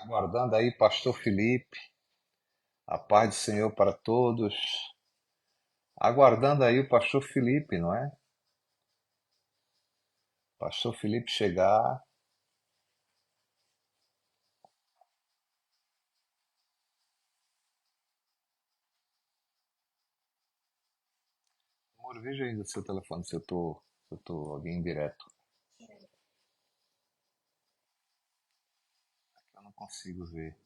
Aguardando aí, Pastor Felipe, a paz do Senhor para todos. Aguardando aí o Pastor Felipe, não é? Pastor Felipe chegar. Amor, veja aí no seu telefone se eu tô alguém direto. Eu não consigo ver.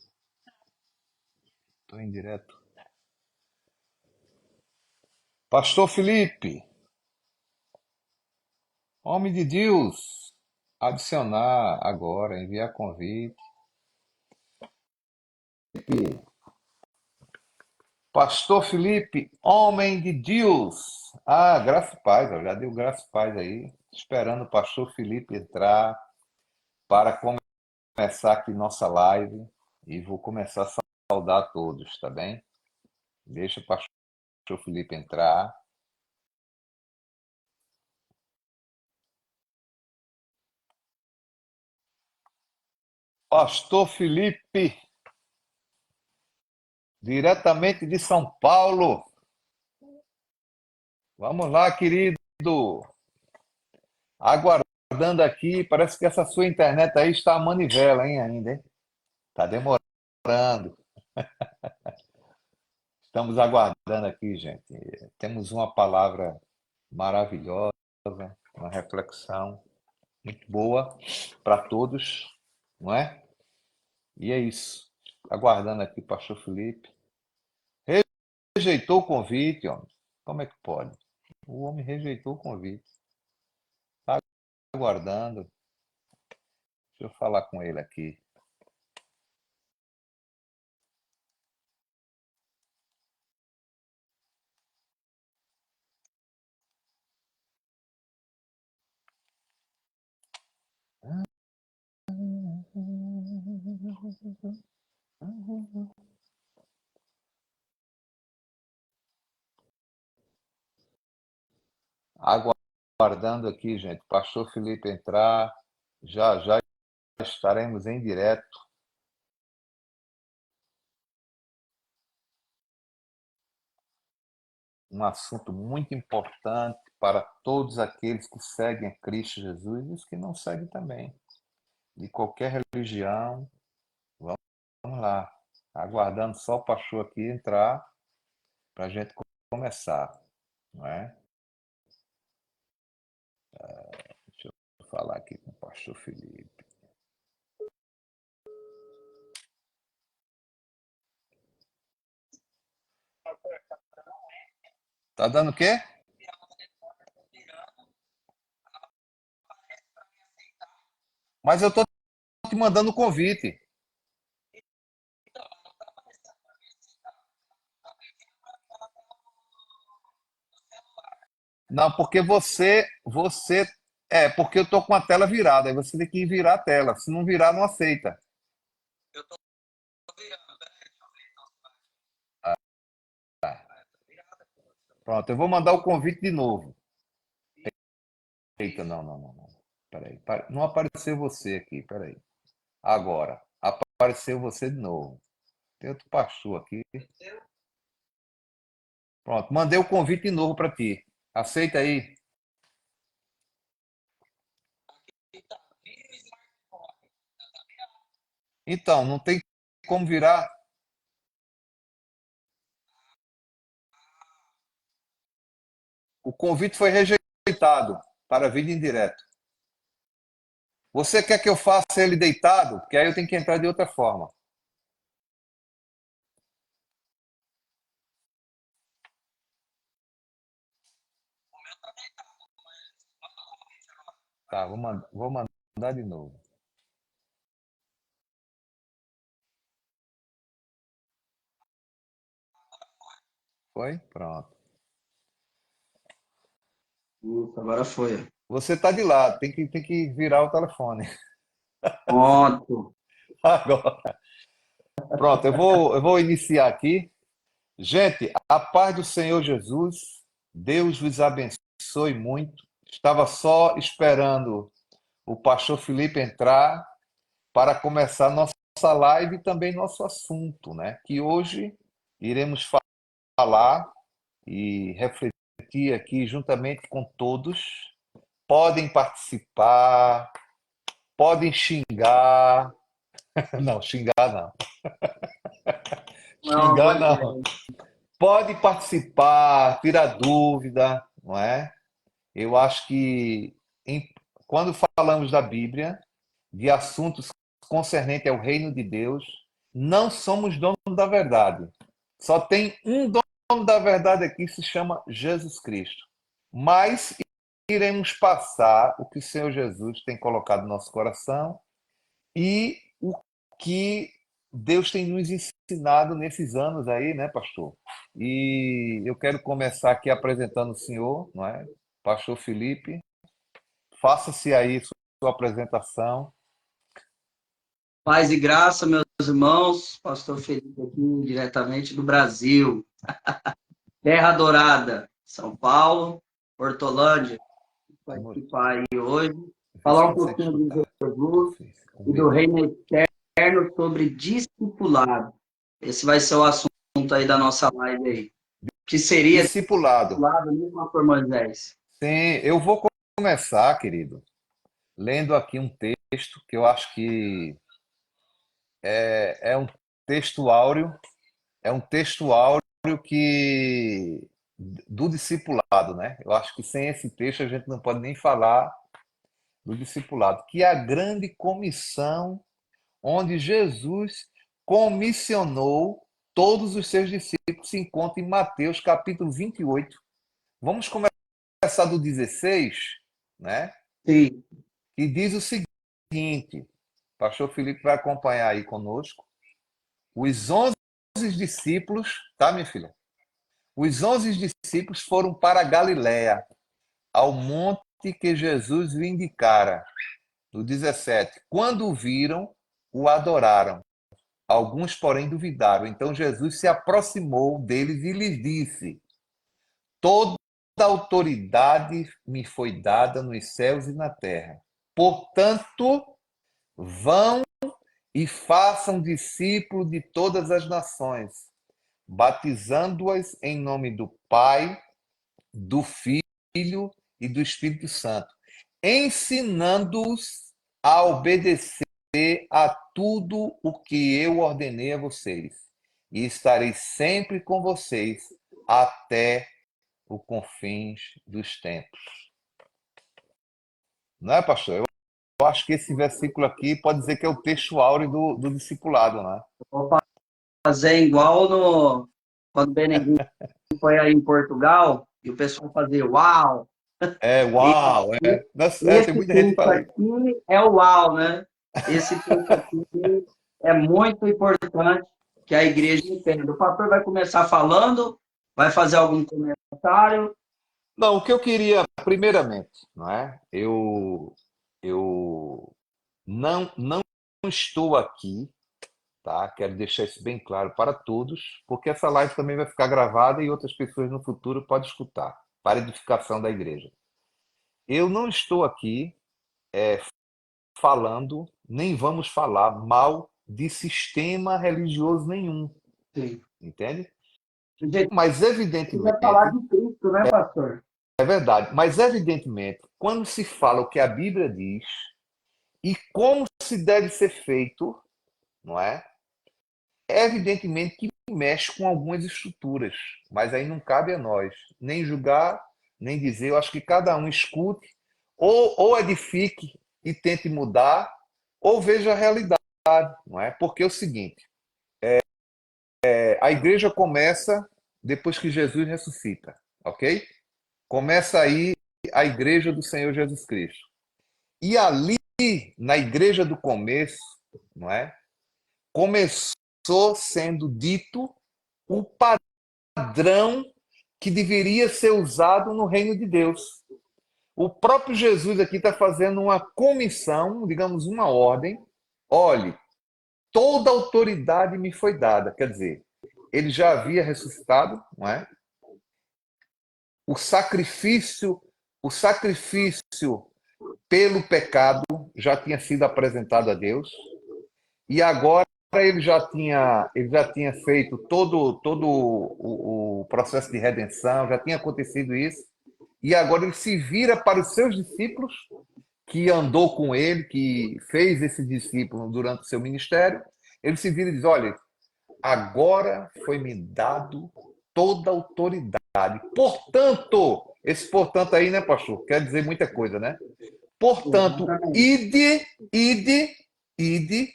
Estou em direto. Pastor Felipe, homem de Deus, adicionar agora, enviar convite. Pastor Felipe, homem de Deus. Ah, graça e paz, eu já deu graça e paz aí. Esperando o Pastor Felipe entrar para começar aqui nossa live e vou começar a saudar todos, tá bem? Deixa o pastor Felipe entrar. Pastor Felipe, diretamente de São Paulo. Vamos lá, querido. Aguardando aqui, parece que essa sua internet aí está a manivela, hein, ainda, hein? Tá demorando. Estamos aguardando aqui, gente. Temos uma palavra maravilhosa, uma reflexão muito boa para todos, não é? E é isso. Aguardando aqui o pastor Felipe. Rejeitou o convite, homem. Como é que pode? O homem rejeitou o convite. Está aguardando. Deixa eu falar com ele aqui. Aguardando aqui, gente. Pastor Felipe entrar. Já já estaremos em direto. Um assunto muito importante para todos aqueles que seguem a Cristo Jesus e os que não seguem também. De qualquer religião. Vamos lá. Aguardando só o pastor aqui entrar para a gente começar, não é? Deixa eu falar aqui com o pastor Felipe. Tá dando o quê? Mas eu tô te mandando o convite. Não, porque porque eu tô com a tela virada, aí você tem que virar a tela. Se não virar, não aceita. Pronto, eu vou mandar o convite de novo. Eita, não, não, não, não. Peraí, não apareceu você aqui, peraí. Agora, apareceu você de novo. Tem outro pastor aqui. Pronto, mandei o convite de novo para ti. Aceita aí. Então, não tem como virar. O convite foi rejeitado para vídeo em direto. Você quer que eu faça ele deitado? Porque aí eu tenho que entrar de outra forma. Tá, vou mandar de novo. Foi? Pronto. Isso, agora foi. Você está de lado, tem que virar o telefone. Pronto. Agora. Pronto, eu vou iniciar aqui. Gente, a paz do Senhor Jesus, Deus vos abençoe muito. Estava só esperando o pastor Felipe entrar para começar nossa live e também nosso assunto, né? Que hoje iremos falar e refletir aqui juntamente com todos. Podem participar, podem xingar. Não, xingar não. Não é uma Xingar boa não. ideia. Pode participar, tirar dúvida, não é? Eu acho que quando falamos da Bíblia, de assuntos concernentes ao reino de Deus, não somos donos da verdade. Só tem um dono da verdade aqui, que se chama Jesus Cristo. Mas iremos passar o que o Senhor Jesus tem colocado no nosso coração e o que Deus tem nos ensinado nesses anos aí, né, pastor? E eu quero começar aqui apresentando o senhor, não é? Pastor Felipe. Faça-se aí sua apresentação. Paz e graça, meus irmãos. Pastor Felipe aqui, diretamente do Brasil. Terra Dourada, São Paulo, Hortolândia. Vou Amor, participar aí hoje. vê se Falar um consegue pouquinho de escutar. Jesus Com e do medo. reino eterno sobre discipulado. Esse vai ser o assunto aí da nossa live aí. O que seria Discipulado. discipulado mesmo por Moisés? Sim, eu vou começar, querido, lendo aqui um texto que eu acho que é um texto áureo, é um texto áureo que do discipulado, né? Eu acho que sem esse texto a gente não pode nem falar do discipulado, que é a grande comissão onde Jesus comissionou todos os seus discípulos, se encontra em Mateus capítulo 28. Vamos começar do 16, né? Sim. Que diz o seguinte, o pastor Felipe vai acompanhar aí conosco, os 11 discípulos, tá, minha filha? Os 11 discípulos foram para Galiléia, ao monte que Jesus lhe indicara. No 17, quando o viram, o adoraram. Alguns, porém, duvidaram. Então Jesus se aproximou deles e lhes disse: toda autoridade me foi dada nos céus e na terra. Portanto, vão e façam discípulos de todas as nações, batizando-as em nome do Pai, do Filho e do Espírito Santo, ensinando-os a obedecer a tudo o que eu ordenei a vocês, e estarei sempre com vocês até o confins dos tempos. Não é, pastor? Eu acho que esse versículo aqui pode dizer que é o texto áureo do discipulado, né? Vou fazer igual no quando o Benedito foi aí em Portugal e o pessoal fazia uau. É, E uau, é. Nossa, tem esse muita gente que texto fala isso. aqui é o uau, né? Esse texto aqui é muito importante que a igreja entenda. O pastor vai começar falando, vai fazer algum comentário. Não, o que eu queria, primeiramente, não é? Eu não estou aqui, tá? Quero deixar isso bem claro para todos, porque essa live também vai ficar gravada e outras pessoas no futuro podem escutar, para edificação da igreja. Eu não estou aqui falando, nem vamos falar mal de sistema religioso nenhum, Sim. entende? O jeito Mas que vai falar evidentemente, de Cristo, né, pastor? é verdade, mas evidentemente, quando se fala o que a Bíblia diz e como se deve ser feito, não é? É evidentemente que mexe com algumas estruturas, mas aí não cabe a nós nem julgar, nem dizer. Eu acho que cada um escute, ou edifique e tente mudar, ou veja a realidade, não é? Porque é o seguinte, a igreja começa depois que Jesus ressuscita, ok? Começa aí a igreja do Senhor Jesus Cristo. E ali, na igreja do começo, não é? Começou sendo dito o padrão que deveria ser usado no reino de Deus. O próprio Jesus aqui está fazendo uma comissão, digamos, uma ordem. Olhe, toda autoridade me foi dada. Quer dizer, ele já havia ressuscitado, não é? O sacrifício, o sacrifício pelo pecado já tinha sido apresentado a Deus. E agora ele já tinha feito todo o processo de redenção, já tinha acontecido isso, e agora ele se vira para os seus discípulos, que andou com ele, que fez esse discípulo durante o seu ministério. Ele se vira e diz: olha, agora foi-me dado toda a autoridade. Portanto, esse portanto aí, né, pastor? Quer dizer muita coisa, né? Portanto, Exatamente. ide,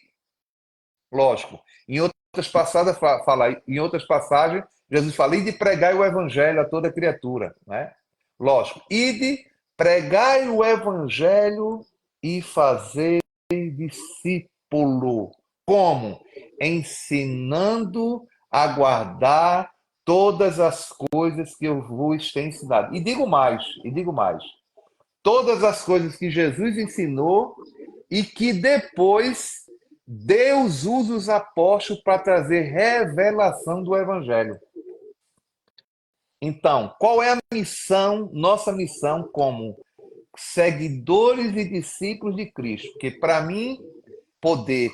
lógico. Em outras passagens, Jesus fala: ide pregai o evangelho a toda criatura, né? Lógico. Ide, pregai o evangelho e fazei discípulo. Como? Ensinando a guardar todas as coisas que eu vos tenho ensinado. E digo mais, todas as coisas que Jesus ensinou e que depois Deus usa os apóstolos para trazer revelação do Evangelho. Então, qual é a missão, nossa missão como seguidores e discípulos de Cristo? Porque para mim poder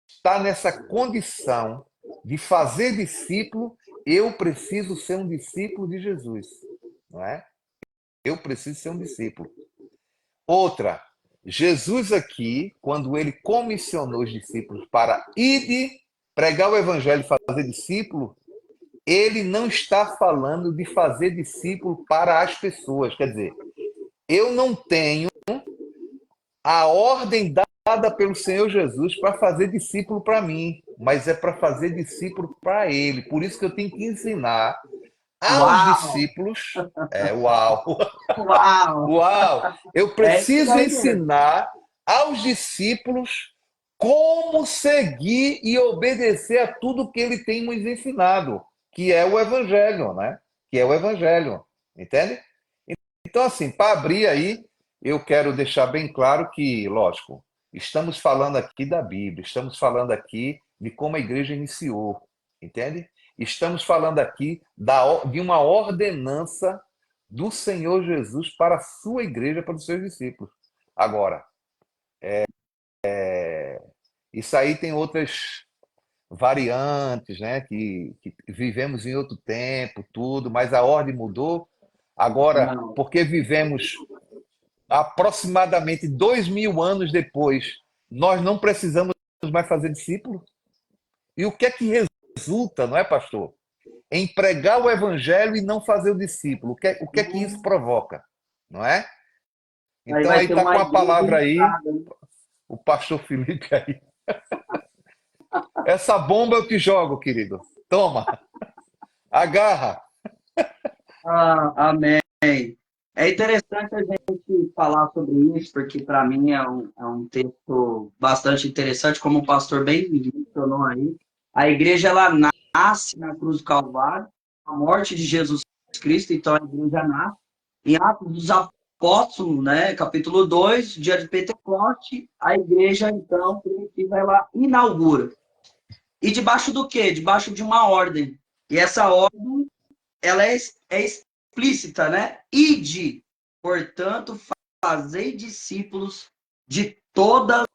estar nessa condição de fazer discípulo, eu preciso ser um discípulo de Jesus, não é? Eu preciso ser um discípulo. Outra, Jesus aqui, quando ele comissionou os discípulos para ir pregar o evangelho e fazer discípulo, ele não está falando de fazer discípulo para as pessoas. Quer dizer, eu não tenho a ordem dada pelo Senhor Jesus para fazer discípulo para mim, mas é para fazer discípulo para ele. Por isso que eu tenho que ensinar aos Uau! discípulos. Uau! Uau! Uau! Eu É isso preciso aí mesmo. ensinar aos discípulos como seguir e obedecer a tudo que ele tem nos ensinado, que é o Evangelho, né? Que é o Evangelho, entende? Então, assim, para abrir aí, eu quero deixar bem claro que, lógico, estamos falando aqui da Bíblia, estamos falando aqui de como a igreja iniciou, entende? Estamos falando aqui de uma ordenança do Senhor Jesus para a sua igreja, para os seus discípulos. Agora, isso aí tem outras variantes, né? Que vivemos em outro tempo, tudo, mas a ordem mudou. Agora, Não. porque vivemos aproximadamente 2.000 anos depois, nós não precisamos mais fazer discípulo? E o que é que resulta, não é, pastor? Em pregar o evangelho e não fazer o discípulo. O que é que isso provoca? Não é? Aí Então vai aí ter está uma com a igreja palavra aí, inchada, né? o pastor Felipe aí. Essa bomba eu te jogo, querido. Toma, agarra. Ah, amém. É interessante a gente falar sobre isso, porque para mim é um texto bastante interessante, como o pastor bem mencionou aí. A igreja ela nasce na cruz do Calvário, a morte de Jesus Cristo, então a igreja nasce. Em Atos dos Apóstolos, né, capítulo 2, dia de Pentecoste, a igreja, então, primitiva, ela inaugura. E debaixo do quê? Debaixo de uma ordem. E essa ordem ela é explícita, né? Ide, portanto, fazei discípulos de todas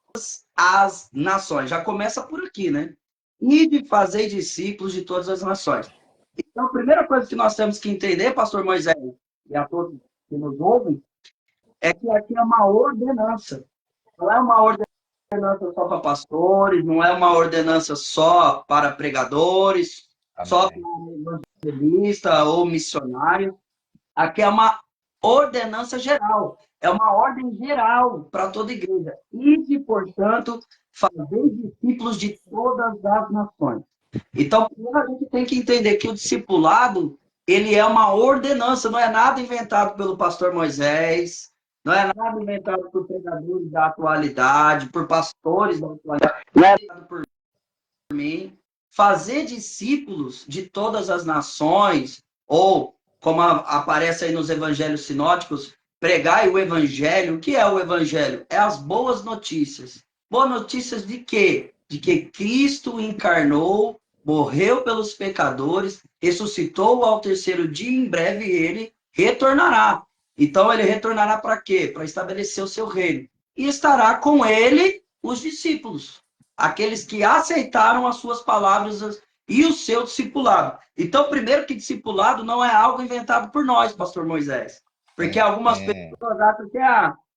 as nações. Já começa por aqui, né? Ide, fazei discípulos de todas as nações. Então, a primeira coisa que nós temos que entender, pastor Moisés, e a todos que nos ouvem, é que aqui é uma ordenança. Não é uma ordenança só para pastores, não é uma ordenança só para pregadores, só Amém. para evangelista ou missionário. Aqui é uma ordenança geral, é uma ordem geral para toda a igreja. E, portanto, fazer discípulos de todas as nações. Então, primeiro a gente tem que entender que o discipulado, ele é uma ordenança, não é nada inventado pelo pastor Moisés, não é nada inventado por pregadores da atualidade, por pastores da atualidade, não é inventado por mim. Fazer discípulos de todas as nações, ou, como aparece aí nos evangelhos sinóticos, pregai o evangelho. O que é o evangelho? É as boas notícias. Boas notícias de quê? De que Cristo encarnou, morreu pelos pecadores, ressuscitou ao terceiro dia e em breve ele retornará. Então ele retornará para quê? Para estabelecer o seu reino. E estará com ele os discípulos. aqueles que aceitaram as suas palavras e o seu discipulado. Então, primeiro que discipulado não é algo inventado por nós, pastor Moisés. Porque algumas pessoas acham que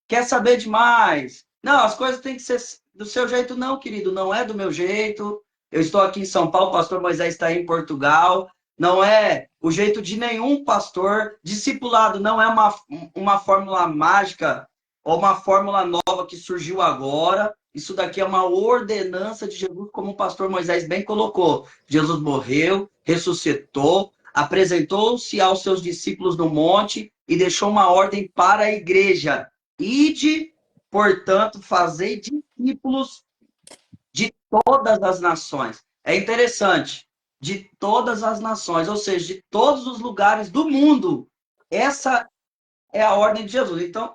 quer saber demais. Não, as coisas têm que ser do seu jeito. Não, querido, não é do meu jeito. Eu estou aqui em São Paulo, o pastor Moisés está aí em Portugal. Não é o jeito de nenhum pastor. Discipulado não é uma fórmula mágica ou uma fórmula nova que surgiu agora. Isso daqui é uma ordenança de Jesus, como o pastor Moisés bem colocou. Jesus morreu, ressuscitou, apresentou-se aos seus discípulos no monte e deixou uma ordem para a igreja. Ide, portanto, fazei discípulos de todas as nações. É interessante, de todas as nações, ou seja, de todos os lugares do mundo. Essa é a ordem de Jesus. Então,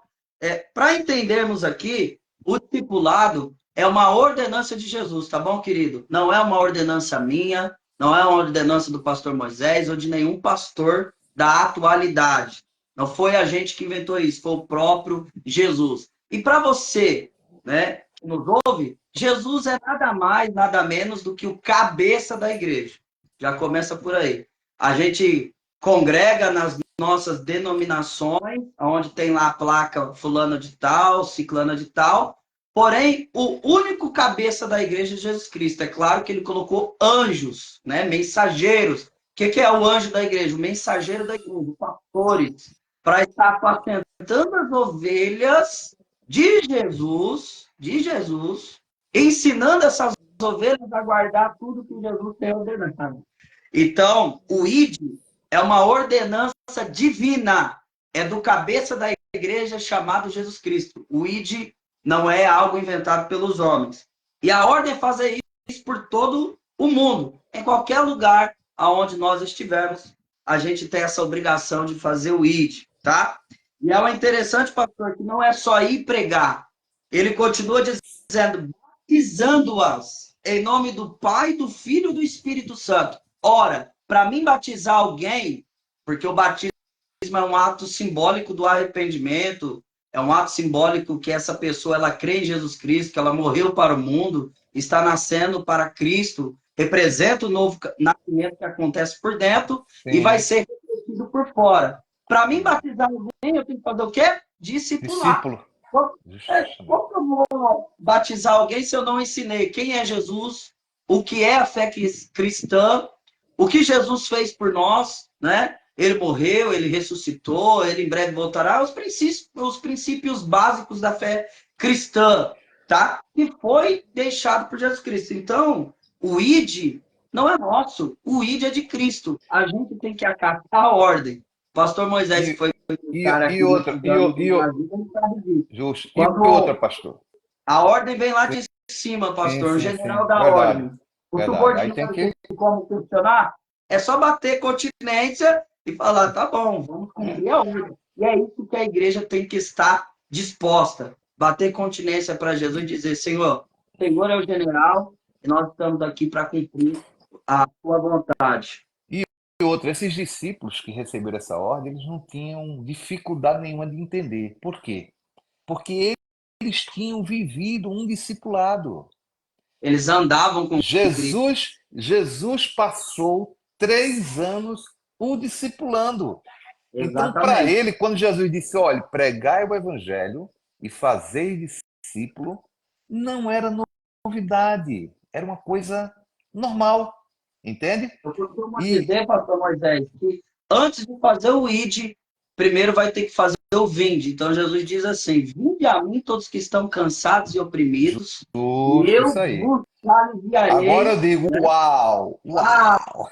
para entendermos aqui, o discipulado é uma ordenança de Jesus, tá bom, querido? Não é uma ordenança minha, não é uma ordenança do pastor Moisés ou de nenhum pastor da atualidade. Não foi a gente que inventou isso, foi o próprio Jesus. E para você, né, que nos ouve, Jesus é nada mais, nada menos do que o cabeça da igreja. Já começa por aí. A gente congrega nas nossas denominações, onde tem lá a placa fulana de tal, ciclana de tal, porém, o único cabeça da igreja é Jesus Cristo. É claro que ele colocou anjos, né, mensageiros. O que é o anjo da igreja? O mensageiro da igreja, pastores, para estar apacentando as ovelhas de Jesus, ensinando essas ovelhas a guardar tudo que Jesus tem ordenado. Então, o ID é uma ordenança divina, é do cabeça da igreja chamado Jesus Cristo. O ID não é algo inventado pelos homens. E a ordem é fazer isso por todo o mundo, em qualquer lugar aonde nós estivermos, a gente tem essa obrigação de fazer o ID, tá? E é uma interessante, pastor, que não é só ir pregar. Ele continua dizendo, batizando-as em nome do Pai, do Filho e do Espírito Santo. Ora, para mim batizar alguém, porque o batismo é um ato simbólico do arrependimento, é um ato simbólico que essa pessoa ela crê em Jesus Cristo, que ela morreu para o mundo, está nascendo para Cristo, representa o novo nascimento que acontece por dentro e vai ser refletido por fora. Para mim batizar alguém, eu tenho que fazer o quê? Discipular. Discípulo. Como eu vou batizar alguém se eu não ensinei quem é Jesus, o que é a fé cristã, o que Jesus fez por nós, né? Ele morreu, ele ressuscitou, ele em breve voltará, os princípios básicos da fé cristã, tá? Que foi deixado por Jesus Cristo. Então, o ID não é nosso, o ID é de Cristo. A gente tem que acatar a ordem. Pastor Moisés, que foi o cara E que outra, Justo. E outra, pastor. A ordem vem lá de cima, pastor, o general da verdade, ordem. O verdade. Aí subordinado tem tem como funcionar? É só bater continência e falar, tá bom, vamos cumprir a ordem. E é isso que a igreja tem que estar disposta. Bater continência para Jesus e dizer, Senhor é o general e nós estamos aqui para cumprir a sua vontade. E outra, esses discípulos que receberam essa ordem, eles não tinham dificuldade nenhuma de entender. Por quê? Porque eles tinham vivido um discipulado. Eles andavam com Cristo. Jesus passou 3 anos o discipulando. Então, para Exatamente. ele, quando Jesus disse, olha, pregai o evangelho e fazei discípulo, não era novidade, era uma coisa normal, entende? Eu costumo E dizer, pastor Moisés, que antes de fazer o ide, primeiro vai ter que fazer o vinde. Então Jesus diz assim: vinde a mim todos que estão cansados e oprimidos, e justo eu isso aí. vos aliviarei. Agora eu digo, uau, Ah, uau,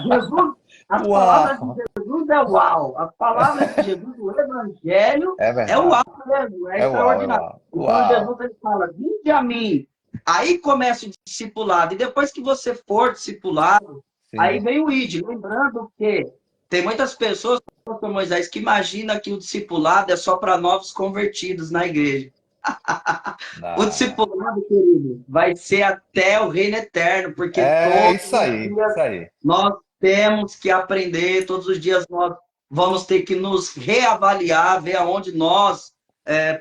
Jesus, as palavras de uau. Jesus é uau. As palavras de Jesus, o evangelho É é uau verdade. mesmo, é É uau, é extraordinário. uau. Então Uau. Jesus ele fala: vinde a mim. Aí começa o discipulado. E depois que você for discipulado, aí Sim. vem o ID. Lembrando que tem muitas pessoas, pastor Moisés, que imaginam que o discipulado é só para novos convertidos na igreja. O Ah, discipulado, querido, vai ser até o reino eterno, porque é todos isso os aí, dias isso aí. nós temos que aprender, todos os dias nós vamos ter que nos reavaliar, ver aonde nós,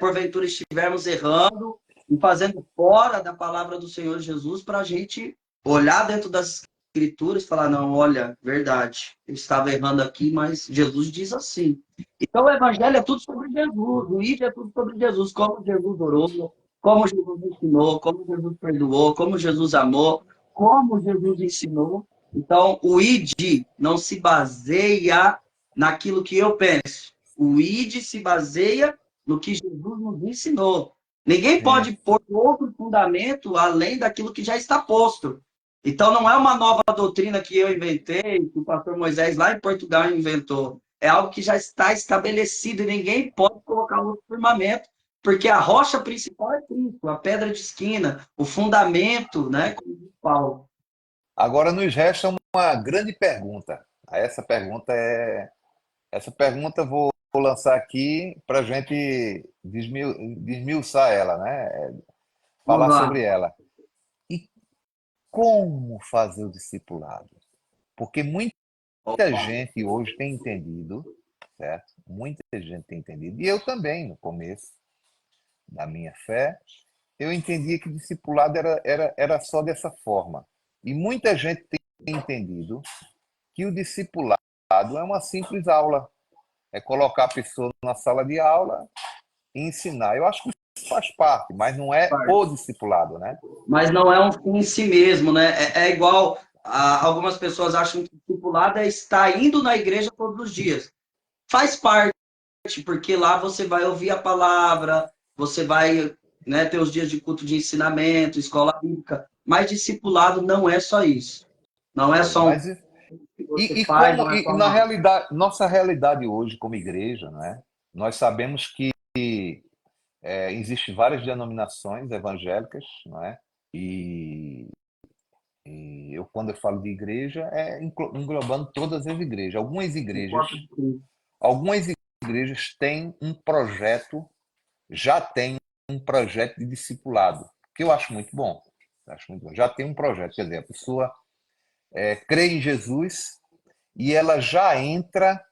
porventura, estivermos errando, e fazendo fora da palavra do Senhor Jesus para a gente olhar dentro das Escrituras e falar, não, olha, verdade, eu estava errando aqui, mas Jesus diz assim. Então o Evangelho é tudo sobre Jesus, o ID é tudo sobre Jesus, como Jesus orou, como Jesus ensinou, como Jesus perdoou, como Jesus amou, como Jesus ensinou. Então, o ID não se baseia naquilo que eu penso. O ID se baseia no que Jesus nos ensinou. Ninguém Sim. pode pôr outro fundamento além daquilo que já está posto. Então, não é uma nova doutrina que eu inventei, que o pastor Moisés lá em Portugal inventou. É algo que já está estabelecido e ninguém pode colocar outro firmamento, porque a rocha principal é Cristo, a pedra de esquina, o fundamento, né? Como diz Paulo. Agora nos resta uma grande pergunta. Essa pergunta eu vou lançar aqui para a gente desmiuçar ela, né? Vamos Falar lá. sobre ela. E como fazer o discipulado? Porque muita gente hoje tem entendido, certo? Muita gente tem entendido, e eu também, no começo da minha fé, eu entendia que discipulado era só dessa forma. E muita gente tem entendido que o discipulado é uma simples aula, é colocar a pessoa na sala de aula e ensinar. Eu acho que isso faz parte, mas não é o discipulado, né? Mas não é um fim em si mesmo, né? É igual algumas pessoas acham que discipulado é estar indo na igreja todos os dias. Faz parte, porque lá você vai ouvir a palavra, você vai, né, ter os dias de culto de ensinamento, escola bíblica. Mas discipulado não é só isso. Não é só um Mas que você e faz, como não é só na uma. realidade, nossa realidade hoje como igreja, né? Nós sabemos que existem várias denominações evangélicas, não é? E, e eu quando eu falo de igreja é englobando todas as igrejas. Algumas igrejas têm um projeto, já têm um projeto de discipulado, que eu acho muito bom. Acho muito bom. Já tem um projeto, quer dizer, a pessoa crê em Jesus e ela já entra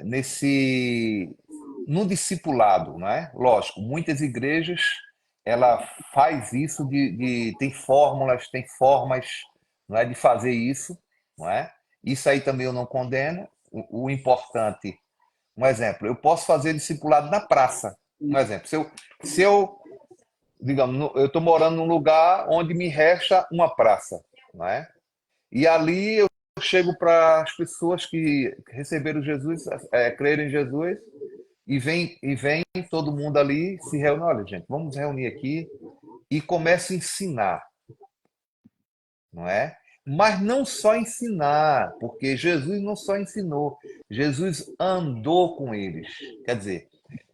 nesse no discipulado, não é? Lógico, muitas igrejas ela faz isso tem fórmulas, tem formas, não é, de fazer isso, não é? Isso aí também eu não condeno. O importante, um exemplo, eu posso fazer discipulado na praça. Um exemplo, se eu digamos, eu estou morando num lugar onde me resta uma praça, não é? E ali eu chego para as pessoas que receberam Jesus, creram em Jesus, e vem todo mundo ali, se reúne, olha, gente, vamos nos reunir aqui e começa a ensinar, não é? Mas não só ensinar, porque Jesus não só ensinou, Jesus andou com eles. Quer dizer,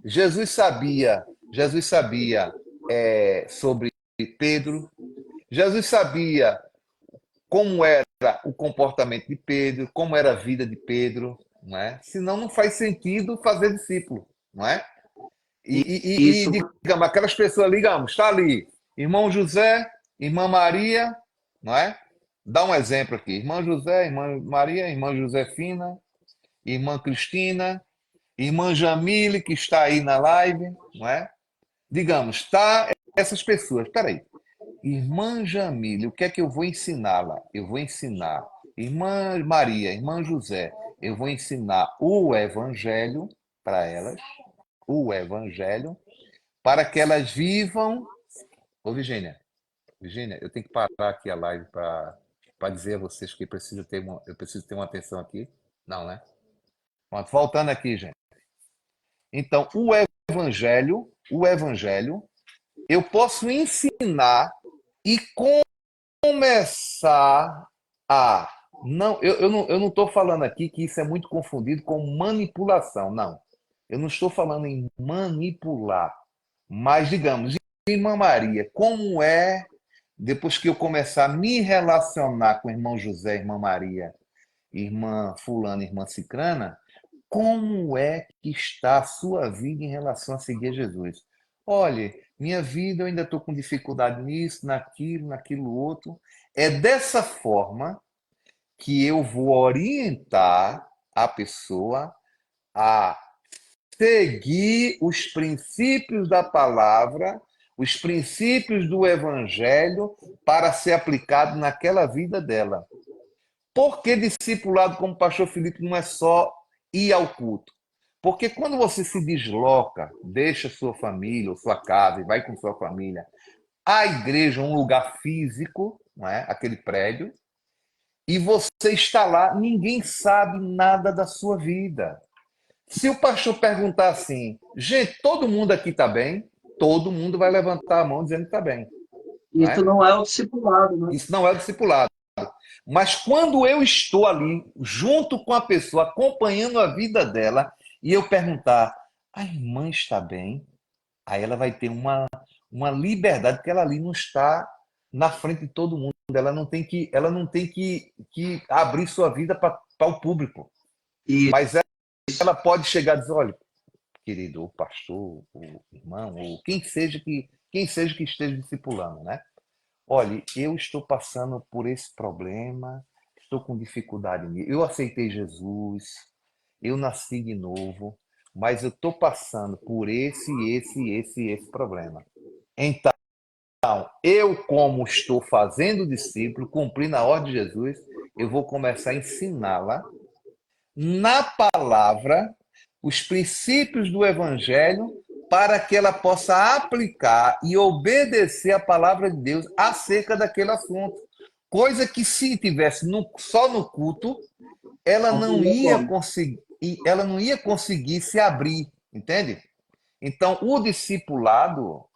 Jesus sabia sobre Pedro, Jesus sabia como era o comportamento de Pedro, como era a vida de Pedro, não é? Senão não faz sentido fazer discípulo, não é? E, Isso. digamos, aquelas pessoas, digamos, está ali, irmão José, irmã Maria, não é? Dá um exemplo aqui, irmã José, irmã Maria, irmã Josefina, irmã Cristina, irmã Jamile, que está aí na live, não é? Digamos, tá essas pessoas, peraí, irmã Jamile, o que é que eu vou ensiná-la? Eu vou ensinar irmã Maria, irmã José, eu vou ensinar o evangelho para elas, o evangelho, para que elas vivam. Ô, Virgínia, eu tenho que parar aqui a live para dizer a vocês que eu preciso ter uma atenção aqui. Não, né? Pronto, voltando aqui, gente. Então, o evangelho, eu posso ensinar e começar a. Não, eu não estou falando aqui que isso é muito confundido com manipulação. Não. Eu não estou falando em manipular. Mas, digamos, irmã Maria, como é, depois que eu começar a me relacionar com o irmão José, irmã Maria, irmã Fulana, irmã Cicrana, como é que está a sua vida em relação a seguir Jesus? Olha, minha vida eu ainda estou com dificuldade nisso, naquilo outro. É dessa forma que eu vou orientar a pessoa a seguir os princípios da palavra, os princípios do Evangelho para ser aplicado naquela vida dela. Por que discipulado, como o pastor Felipe, não é só ir ao culto? Porque quando você se desloca, deixa sua família ou sua casa e vai com sua família, a igreja é um lugar físico, não é? Aquele prédio, e você está lá, ninguém sabe nada da sua vida. Se o pastor perguntar assim, gente, todo mundo aqui está bem, todo mundo vai levantar a mão dizendo que está bem, não Isso é? não é o discipulado, né? Isso não é discipulado. Mas quando eu estou ali, junto com a pessoa, acompanhando a vida dela, e eu perguntar, a irmã está bem? Aí ela vai ter uma liberdade, porque ela ali não está na frente de todo mundo. Ela não tem que abrir sua vida para o público. Mas ela pode chegar e dizer, olha, querido, o pastor, o irmão, ou quem seja que esteja discipulando, né? Olha, eu estou passando por esse problema, estou com dificuldade nisso. Eu aceitei Jesus, eu nasci de novo, mas eu estou passando por esse problema. Então, eu, como estou fazendo discípulo, cumprindo a ordem de Jesus, eu vou começar a ensiná-la na palavra os princípios do Evangelho para que ela possa aplicar e obedecer a palavra de Deus acerca daquele assunto. Coisa que se tivesse só no culto, ela Não não teria ia como. conseguir, ela não ia conseguir se abrir, entende? Então, o discipulado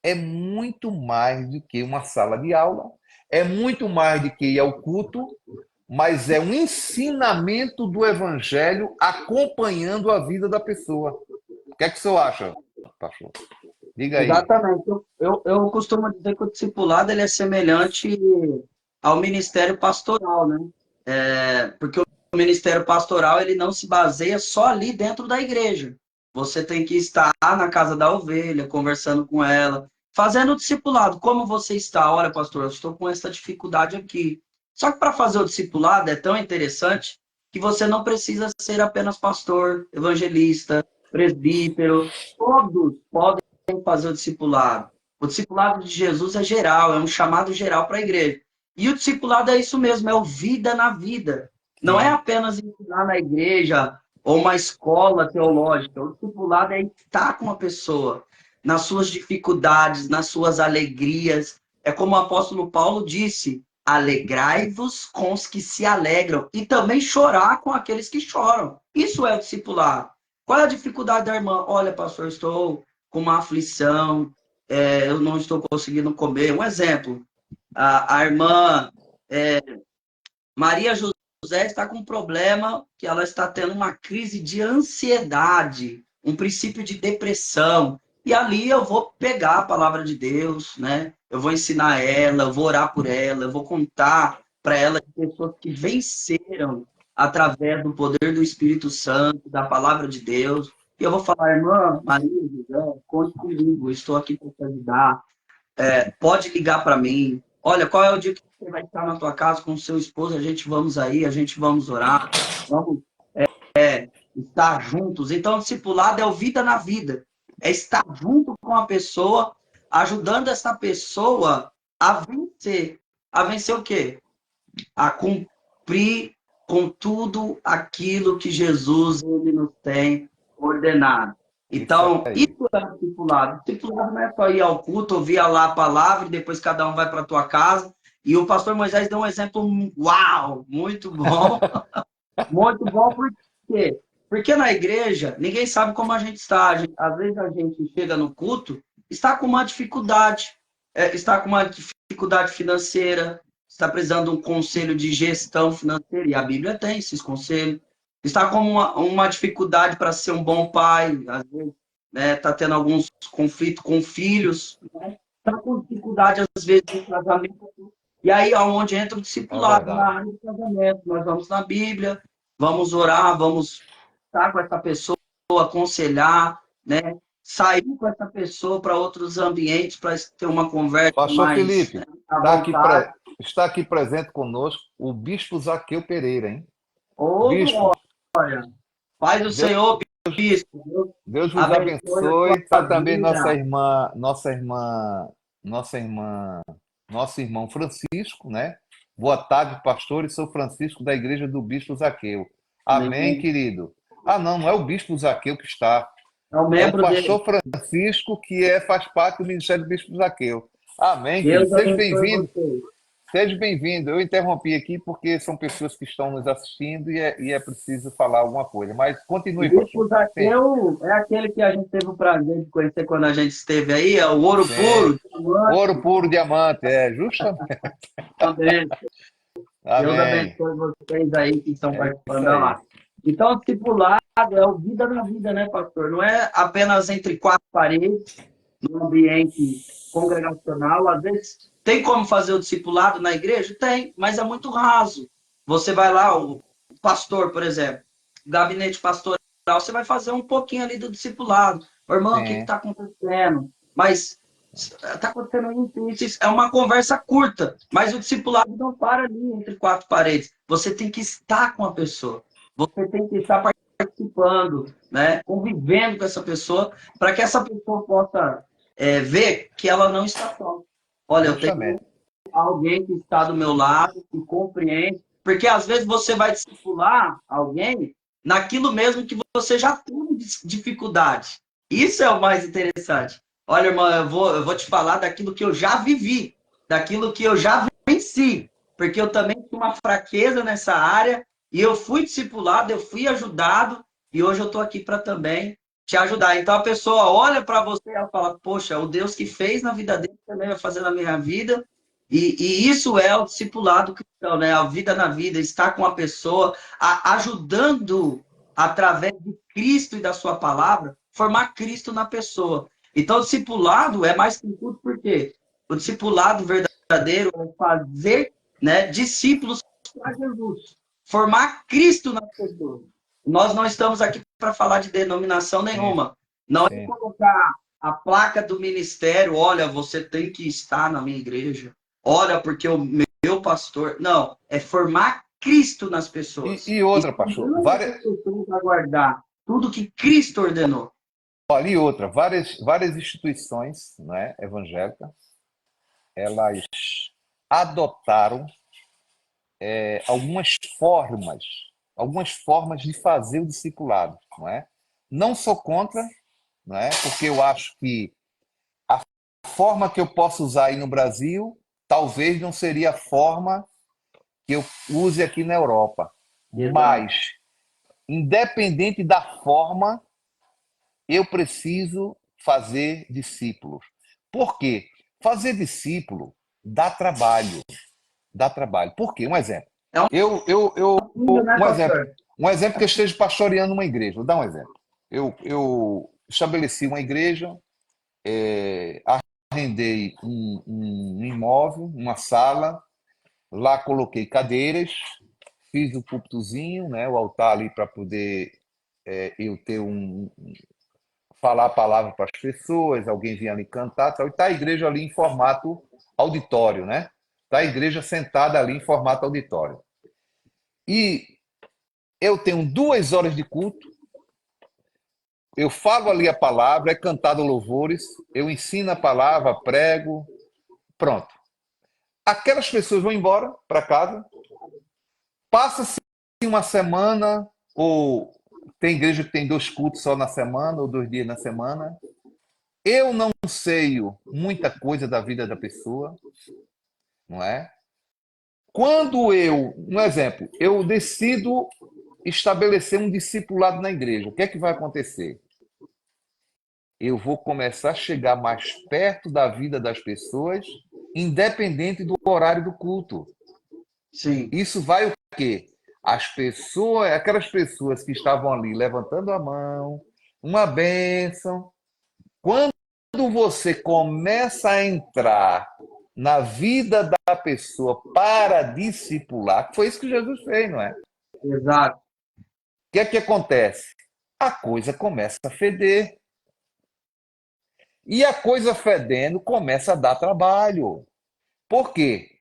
é muito mais do que uma sala de aula, é muito mais do que ir ao culto, mas é um ensinamento do evangelho acompanhando a vida da pessoa. O que é que o senhor acha, pastor? Diga aí. Exatamente. Eu costumo dizer que o discipulado ele é semelhante ao ministério pastoral, né? Porque o ministério pastoral ele não se baseia só ali dentro da igreja. Você tem que estar na casa da ovelha, conversando com ela, fazendo o discipulado. Como você está? Olha, pastor, eu estou com essa dificuldade aqui. Só que para fazer o discipulado é tão interessante que você não precisa ser apenas pastor, evangelista, presbítero. Todos podem fazer o discipulado. O discipulado de Jesus é geral, é um chamado geral para a igreja. E o discipulado é isso mesmo, é o vida na vida. Não é Sim, apenas ensinar na igreja ou uma escola teológica. O discipulado é estar com a pessoa nas suas dificuldades, nas suas alegrias. É como o apóstolo Paulo disse: alegrai-vos com os que se alegram e também chorar com aqueles que choram. Isso é o discipulado. Qual é a dificuldade da irmã? Olha, pastor, estou com uma aflição, eu não estou conseguindo comer. Um exemplo, a irmã Maria José está com um problema que ela está tendo uma crise de ansiedade, um princípio de depressão. E ali eu vou pegar a palavra de Deus, né? Eu vou ensinar ela, eu vou orar por ela, eu vou contar para ela de pessoas que venceram através do poder do Espírito Santo, da palavra de Deus. E eu vou falar, irmã Maria José, conte comigo, estou aqui para te ajudar. Pode ligar para mim. Olha, qual é o dia que você vai estar na tua casa com o seu esposo? A gente vamos aí, a gente vamos orar, vamos estar juntos. Então, o discipulado é o vida na vida. É estar junto com a pessoa, ajudando essa pessoa a vencer. A vencer o quê? A cumprir com tudo aquilo que Jesus ele nos tem ordenado. isso Então, aí. isso é discipulado. Discipulado não é só ir ao culto, ouvir lá a palavra e depois cada um vai para a tua casa. E o pastor Moisés deu um exemplo, uau, muito bom, por quê? Porque na igreja, ninguém sabe como a gente está. Às vezes a gente chega no culto, está com uma dificuldade, está com uma dificuldade financeira, está precisando de um conselho de gestão financeira, e a Bíblia tem esses conselhos. Está com uma dificuldade para ser um bom pai, às vezes, né, está tendo alguns conflitos com filhos, né? Está com dificuldade, às vezes, no casamento. E aí, aonde entra o É discipulado na verdade. área do casamento. Nós vamos na Bíblia, vamos orar, vamos estar com essa pessoa, aconselhar, né? Sair com essa pessoa para outros ambientes, para ter uma conversa Pastor mais, Felipe, à está aqui, vontade. está aqui presente conosco o bispo Zaqueu Pereira, hein? Ou Bispo, glória. Paz do Deus Senhor, isso. Deus vos Abençoe a abençoe. Está sua também nossa vida. irmã, nossa irmã, nossa irmã, nosso irmão Francisco, né? Boa tarde, pastores. Sou Francisco da Igreja do Bispo Zaqueu. Amém, Amém. querido. Ah, não, não é o Bispo Zaqueu que está. É o É o membro dele. pastor Francisco faz parte do Ministério do Bispo Zaqueu. Amém, querido. Deus abençoe você. Seja bem-vindo. Eu interrompi aqui porque são pessoas que estão nos assistindo e é preciso falar alguma coisa. Mas O continue, bispo pastor. Sim, Zaqueu é aquele que a gente teve o prazer de conhecer quando a gente esteve aí, é o ouro sim. puro, Ouro diamante, puro, diamante. É, justamente. também. Deus Amém. abençoe vocês aí que estão É participando isso da aí. live. Então, o discipulado é o vida na vida, né, pastor? Não é apenas entre quatro paredes, no ambiente congregacional. Às vezes, tem como fazer o discipulado na igreja? Tem, mas é muito raso. Você vai lá, o pastor, por exemplo, gabinete pastoral, você vai fazer um pouquinho ali do discipulado. Ô, irmão, o que Sim, está acontecendo? Mas está acontecendo isso. É uma conversa curta, mas o discipulado não para ali entre quatro paredes. Você tem que estar com a pessoa. Você tem que estar participando, né? Convivendo com essa pessoa, para que essa pessoa possa ver que ela não está só. Olha, eu tenho justamente. alguém que está do meu lado, que compreende, porque às vezes você vai discipular alguém naquilo mesmo que você já tem dificuldade. Isso é o mais interessante. Olha, irmão, eu vou te falar daquilo que eu já vivi, daquilo que eu já venci, porque eu também tinha uma fraqueza nessa área e eu fui discipulado, eu fui ajudado e hoje eu estou aqui para também te ajudar. Então a pessoa olha para você e ela fala: Poxa, o Deus que fez na vida dele também vai fazer na minha vida. E isso é o discipulado cristão, né? A vida na vida, estar com a pessoa, ajudando através de Cristo e da sua palavra, formar Cristo na pessoa. Então, o discipulado é mais que tudo, porque o discipulado verdadeiro é fazer, né, discípulos para Jesus, formar Cristo nas pessoas. Nós não estamos aqui para falar de denominação Sim, nenhuma. Não é sim. colocar a placa do ministério, olha, você tem que estar na minha igreja. Olha, porque o meu pastor. Não, é formar Cristo nas pessoas. E E outra, pastor, ensinando essas pessoas a guardar tudo que Cristo ordenou. olha, e outra, várias instituições, né, evangélicas, elas adotaram algumas formas de fazer o discipulado, não é? Não sou contra, não é? Porque eu acho que a forma que eu posso usar aí no Brasil talvez não seria a forma que eu use aqui na Europa. Exato. Mas, independente da forma, eu preciso fazer discípulos. Por quê? Fazer discípulo dá trabalho. Dá trabalho. Por quê? Um exemplo. É um filho, né, Um exemplo. pastor? Um exemplo que eu esteja pastoreando uma igreja. Vou dar um exemplo. Eu estabeleci uma igreja, arrendei um imóvel, uma sala, lá coloquei cadeiras, fiz o púlpitozinho, né, o altar ali para poder eu ter falar a palavra para as pessoas, alguém vinha ali cantar, tal, e está a igreja ali em formato auditório, né? Está a igreja sentada ali em formato auditório. E eu tenho 2 horas de culto, eu falo ali a palavra, é cantado louvores, eu ensino a palavra, prego, pronto. Aquelas pessoas vão embora para casa, passa-se uma semana, ou tem igreja que tem 2 cultos só na semana, ou 2 dias na semana. Eu não sei muita coisa da vida da pessoa, não é? Quando um exemplo, eu decido estabelecer um discipulado na igreja, o que é que vai acontecer? Eu vou começar a chegar mais perto da vida das pessoas, independente do horário do culto. Sim. Isso vai o quê? As pessoas, aquelas pessoas que estavam ali levantando a mão, uma bênção. Quando você começa a entrar na vida da pessoa para discipular, foi isso que Jesus fez, não é? O Exato. que é que acontece? A coisa começa a feder. E a coisa fedendo começa a dar trabalho. Por quê?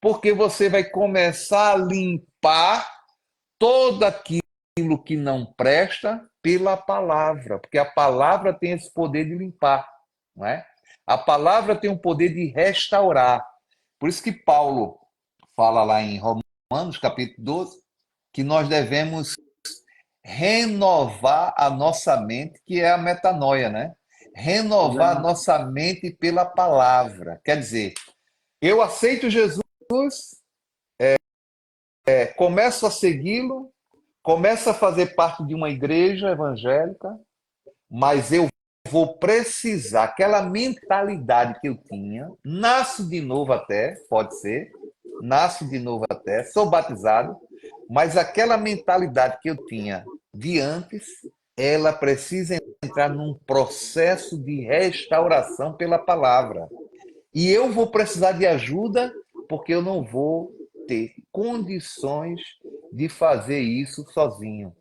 Porque você vai começar a limpar todo aquilo que não presta pela palavra, porque a palavra tem esse poder de limpar, não é? A palavra tem o poder de restaurar. Por isso que Paulo fala lá em Romanos, capítulo 12, que nós devemos renovar a nossa mente, que é a metanoia, né? Renovar a nossa mente pela palavra. Quer dizer, eu aceito Jesus, começo a segui-lo, começo a fazer parte de uma igreja evangélica, mas eu vou precisar, aquela mentalidade que eu tinha, nasço de novo até, pode ser, nasço de novo até, sou batizado, mas aquela mentalidade que eu tinha de antes, ela precisa entrar num processo de restauração pela palavra. E eu vou precisar de ajuda, porque eu não vou ter condições de fazer isso sozinho.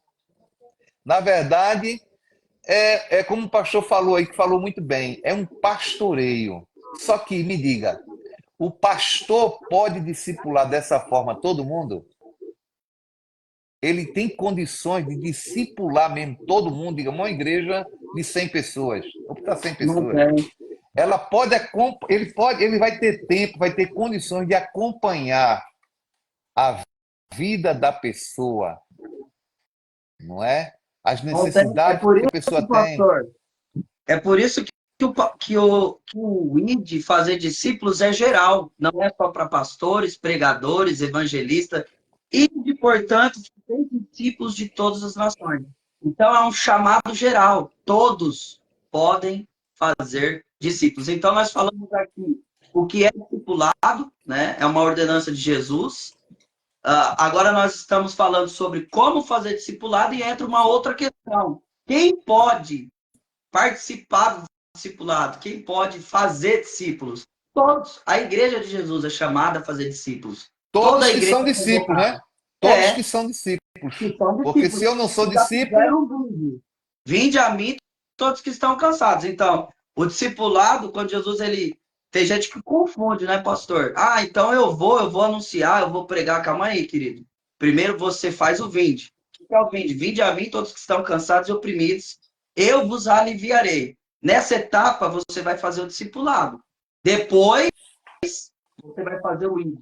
Na verdade, é como o pastor falou aí, que falou muito bem, é um pastoreio. Só que me diga, o pastor pode discipular dessa forma todo mundo? Ele tem condições de discipular mesmo todo mundo, digamos, uma igreja de 100 pessoas, ou para 100 Não pessoas. tem. Ela pode, ele vai ter tempo, vai ter condições de acompanhar a vida da pessoa, não é? As Não tem. É necessidades por que a pessoa isso, tem. pastor, é por isso que o ID, fazer discípulos, é geral, não é só para pastores, pregadores, evangelistas, e, portanto, fazer discípulos de todas as nações. Então, é um chamado geral, todos podem fazer discípulos. Então, nós falamos aqui o que é discipulado, né? É uma ordenança de Jesus. Agora nós estamos falando sobre como fazer discipulado e entra uma outra questão. Quem pode participar do discipulado? Quem pode fazer discípulos? Todos. A igreja de Jesus é chamada a fazer discípulos. Toda Todos a que igreja são é discípulos, né? convocada. Todos É, que são discípulos. que são Porque se discípulos. eu não sou E já discípulo, fizeram um vídeo. Vinde a mim todos que estão cansados. Então, o discipulado, quando Jesus, ele... Tem gente que confunde, né, pastor? Ah, então eu vou anunciar, eu vou pregar. Calma aí, querido. Primeiro você faz o vinde. O que é o vinde? Vinde a mim todos que estão cansados e oprimidos, eu vos aliviarei. Nessa etapa, você vai fazer o discipulado. Depois, você vai fazer o id.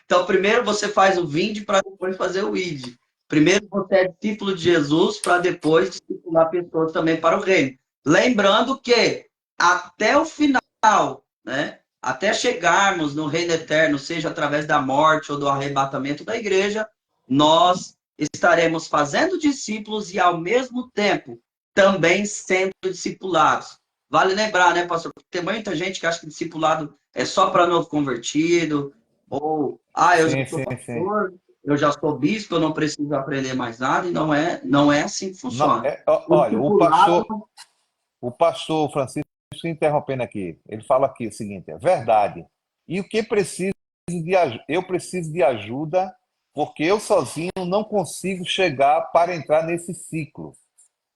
Então, primeiro você faz o vinde para depois fazer o id. Primeiro você é discípulo de Jesus para depois discipular pessoas também para o reino. Lembrando que até o final, né? Até chegarmos no reino eterno, seja através da morte ou do arrebatamento da igreja, nós estaremos fazendo discípulos e ao mesmo tempo também sendo discipulados. Vale lembrar, né, pastor? Porque tem muita gente que acha que discipulado é só para novo convertido, ou, eu já sim, sou sim, sim. pastor, eu já sou bispo, eu não preciso aprender mais nada, e não é assim que Não, funciona. ó, O olha, discipulado, o pastor Francisco interrompendo aqui, ele fala aqui o seguinte: é verdade. E o que preciso eu preciso de ajuda, porque eu sozinho não consigo chegar para entrar nesse ciclo.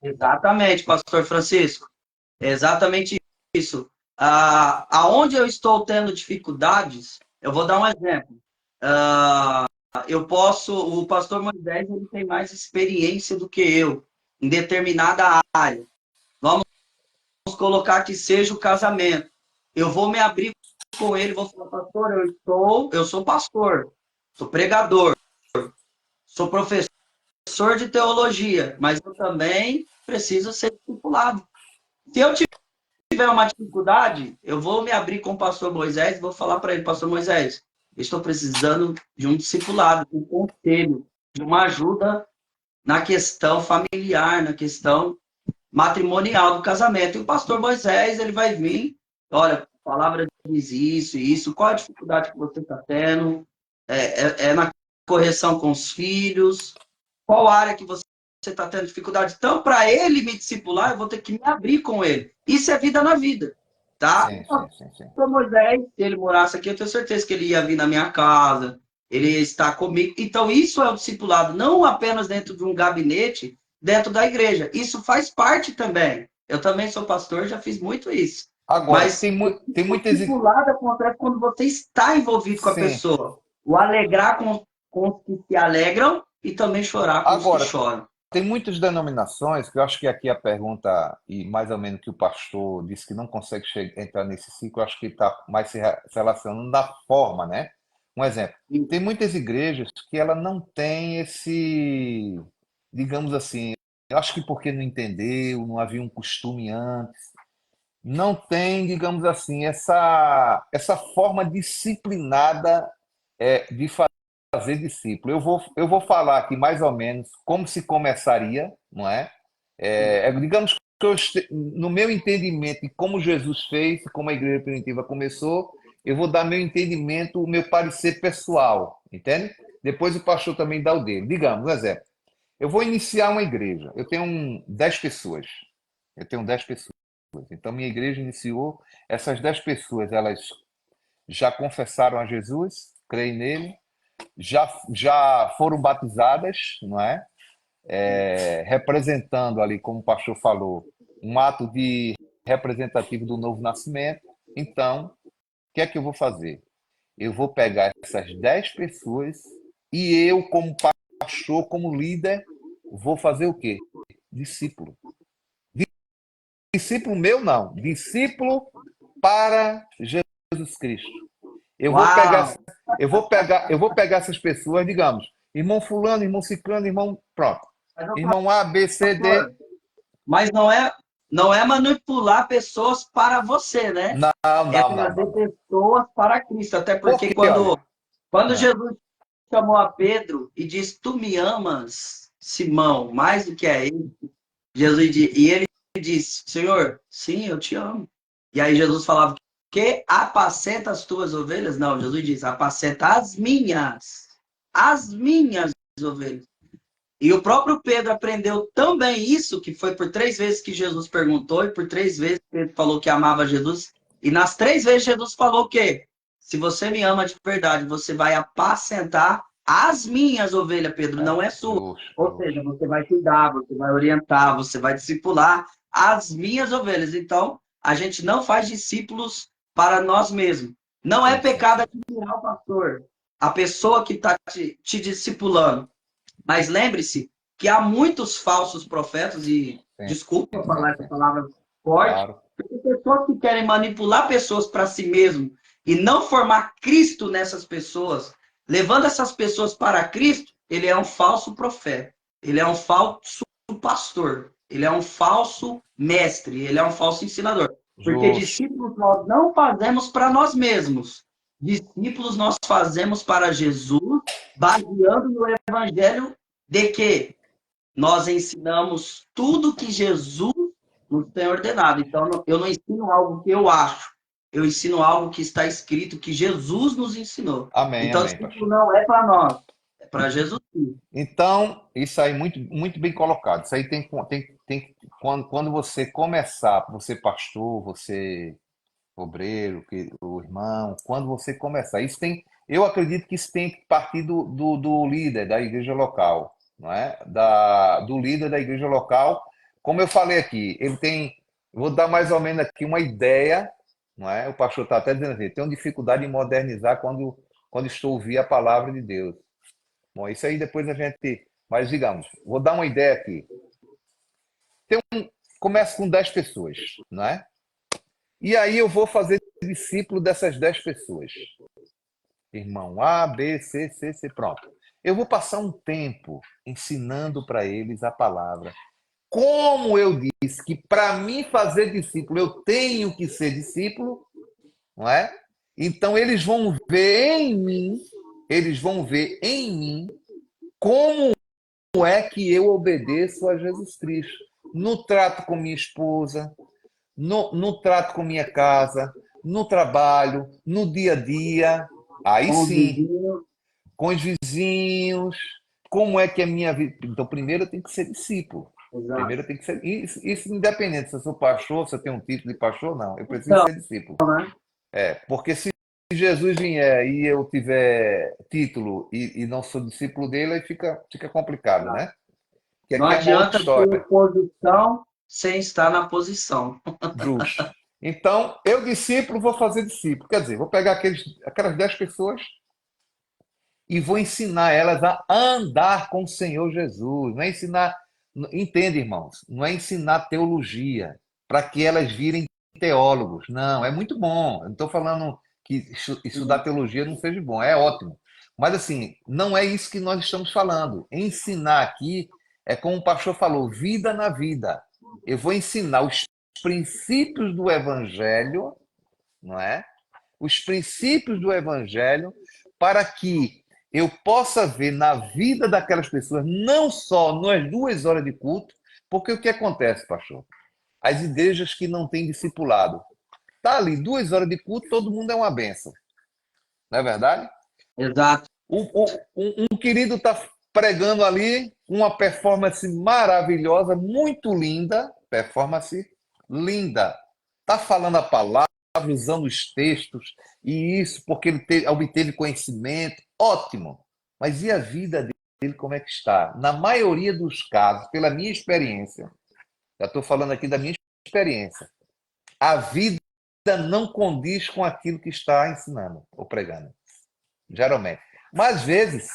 exatamente, pastor Francisco, é exatamente isso. Aonde eu estou tendo dificuldades, eu vou dar um exemplo. O pastor Moisés, ele tem mais experiência do que eu em determinada área. Vamos colocar que seja o casamento. Eu vou me abrir com ele, vou falar, pastor, eu sou pastor, sou pregador, sou professor de teologia, mas eu também preciso ser discipulado. Se eu tiver uma dificuldade, eu vou me abrir com o pastor Moisés e vou falar para ele, pastor Moisés, estou precisando de um discipulado, de um conselho, de uma ajuda na questão familiar, na questão matrimonial do casamento. E o pastor Moisés, ele vai vir, olha, a palavra diz isso e isso, qual a dificuldade que você está tendo? É na correção com os filhos? Qual área que você está tendo dificuldade? Então, para ele me discipular, eu vou ter que me abrir com ele. Isso é vida na vida, tá? Sim, O sim, sim, sim. pastor Moisés, se ele morasse aqui, eu tenho certeza que ele ia vir na minha casa, ele ia estar comigo. Então, isso é o discipulado, não apenas dentro de um gabinete, dentro da igreja. Isso faz parte também. Eu também sou pastor, já fiz muito isso. Agora, Mas tem o muitas. discipulado acontece quando você está envolvido com a Sim. pessoa. O alegrar com os que se alegram e também chorar com os que Agora, choram. tem muitas denominações, que eu acho que aqui a pergunta, e mais ou menos que o pastor disse que não consegue entrar nesse ciclo, eu acho que está mais se relacionando da forma, né? Um exemplo, tem muitas igrejas que ela não tem esse, digamos assim, eu acho que porque não entendeu, não havia um costume antes, não tem, digamos assim, essa forma disciplinada de fazer discípulo. Eu vou falar aqui mais ou menos como se começaria, não é? Digamos que no meu entendimento de como Jesus fez, como a igreja primitiva começou, eu vou dar meu entendimento, o meu parecer pessoal, entende? Depois o pastor também dá o dele. Digamos, um exemplo. Eu vou iniciar uma igreja. Eu tenho 10 pessoas. Eu tenho 10 pessoas. Então, minha igreja iniciou. Essas 10 pessoas, elas já confessaram a Jesus, creem nele, já foram batizadas, não é? Representando ali, como o pastor falou, um ato de representativo do novo nascimento. Então, o que é que eu vou fazer? Eu vou pegar essas 10 pessoas e eu, como pastor, como líder, vou fazer o quê? Discípulo. Discípulo meu, não. Discípulo para Jesus Cristo. Eu vou pegar, Uau! eu vou pegar essas pessoas, digamos, irmão fulano, irmão ciclano, irmão, pronto. Mas, ô, Irmão A, B, C, D. pastor, mas não é manipular pessoas para você, né? Não, É não, não, trazer não. pessoas para Cristo. Até porque Porque, quando, olha, quando ah, Jesus chamou a Pedro e disse: Tu me amas, Simão, mais do que a ele. E ele disse: Senhor, sim, eu te amo. E aí Jesus falava: Que apacenta as tuas ovelhas? Não, Jesus diz: Apacenta as minhas ovelhas. E o próprio Pedro aprendeu também isso, que foi por 3 vezes que Jesus perguntou, e por 3 vezes Pedro falou que amava Jesus. E nas 3 vezes Jesus falou que, se você me ama de verdade, você vai apacentar as minhas ovelhas, Pedro, não é sua. justo, Ou seja, justo. você vai cuidar, você vai orientar, você vai discipular as minhas ovelhas. Então, a gente não faz discípulos para nós mesmos. Não é Sim, sim, pecado sim. admirar o pastor, a pessoa que está te discipulando. Mas lembre-se que há muitos falsos profetas, e Sim, desculpa sim, falar essa sim. palavra forte, Claro. porque pessoas que querem manipular pessoas para si mesmo e não formar Cristo nessas pessoas, levando essas pessoas para Cristo, ele é um falso profeta, ele é um falso pastor, ele é um falso mestre, ele é um falso ensinador. Porque Justo. discípulos nós não fazemos para nós mesmos. Discípulos nós fazemos para Jesus, baseando no evangelho de que nós ensinamos tudo que Jesus nos tem ordenado. Então, eu não ensino algo que eu acho, eu ensino algo que está escrito, que Jesus nos ensinou. Amém, Então, amém, discípulo pastor. não é para nós, é para Jesus. Então, isso aí muito, muito bem colocado. Isso aí quando você começar, você pastor, você obreiro, o irmão, quando você começar, eu acredito que isso tem que partir do líder da igreja local, não é? Do líder da igreja local. Como eu falei aqui, vou dar mais ou menos aqui uma ideia, não é? O pastor está até dizendo assim, tenho dificuldade em modernizar quando estou a ouvir a palavra de Deus. Bom, isso aí depois mas digamos, vou dar uma ideia aqui. Começa com 10 pessoas, não é? E aí eu vou fazer discípulo dessas 10 pessoas. Irmão A, B, C, C, C, pronto. Eu vou passar um tempo ensinando para eles a palavra. Como eu disse que para mim fazer discípulo eu tenho que ser discípulo, não é? Então eles vão ver em mim como é que eu obedeço a Jesus Cristo. No trato com minha esposa, no trato com minha casa, no trabalho, no dia a dia. Aí Com os sim, vizinhos, com os vizinhos, como é que é a minha vida. Então, primeiro eu tenho que ser discípulo. exato. Primeiro eu tenho que ser. Isso independente se eu sou pastor, se eu tenho um título de pastor, não. Eu preciso Então, ser discípulo. né? Porque se Jesus vier e eu tiver título e não sou discípulo dele, aí fica complicado, né? Que Não aqui é uma outra adianta ter história. posição sem estar na posição. Justo. Então, eu discípulo vou fazer discípulo. Quer dizer, vou pegar aquelas 10 pessoas e vou ensinar elas a andar com o Senhor Jesus. Não é ensinar Entende, irmãos? Não é ensinar teologia para que elas virem teólogos. Não, é muito bom. Eu não estou falando que estudar teologia não seja bom, é ótimo. Mas, assim, não é isso que nós estamos falando. Ensinar aqui é como o pastor falou, vida na vida. Eu vou ensinar os princípios do evangelho, não é? Os princípios do evangelho para que eu possa ver na vida daquelas pessoas, não só nas 2 horas de culto, porque o que acontece, pastor? As igrejas que não têm discipulado, tá ali 2 horas de culto, todo mundo é uma benção, não é verdade? Exato. Um querido está pregando ali uma performance maravilhosa, muito linda, performance linda. Está falando a palavra, usando os textos, e isso porque ele obteve conhecimento, ótimo. Mas e a vida dele, como é que está? Na maioria dos casos, pela minha experiência, já estou falando aqui da minha experiência, a vida não condiz com aquilo que está ensinando ou pregando, geralmente. Mas às vezes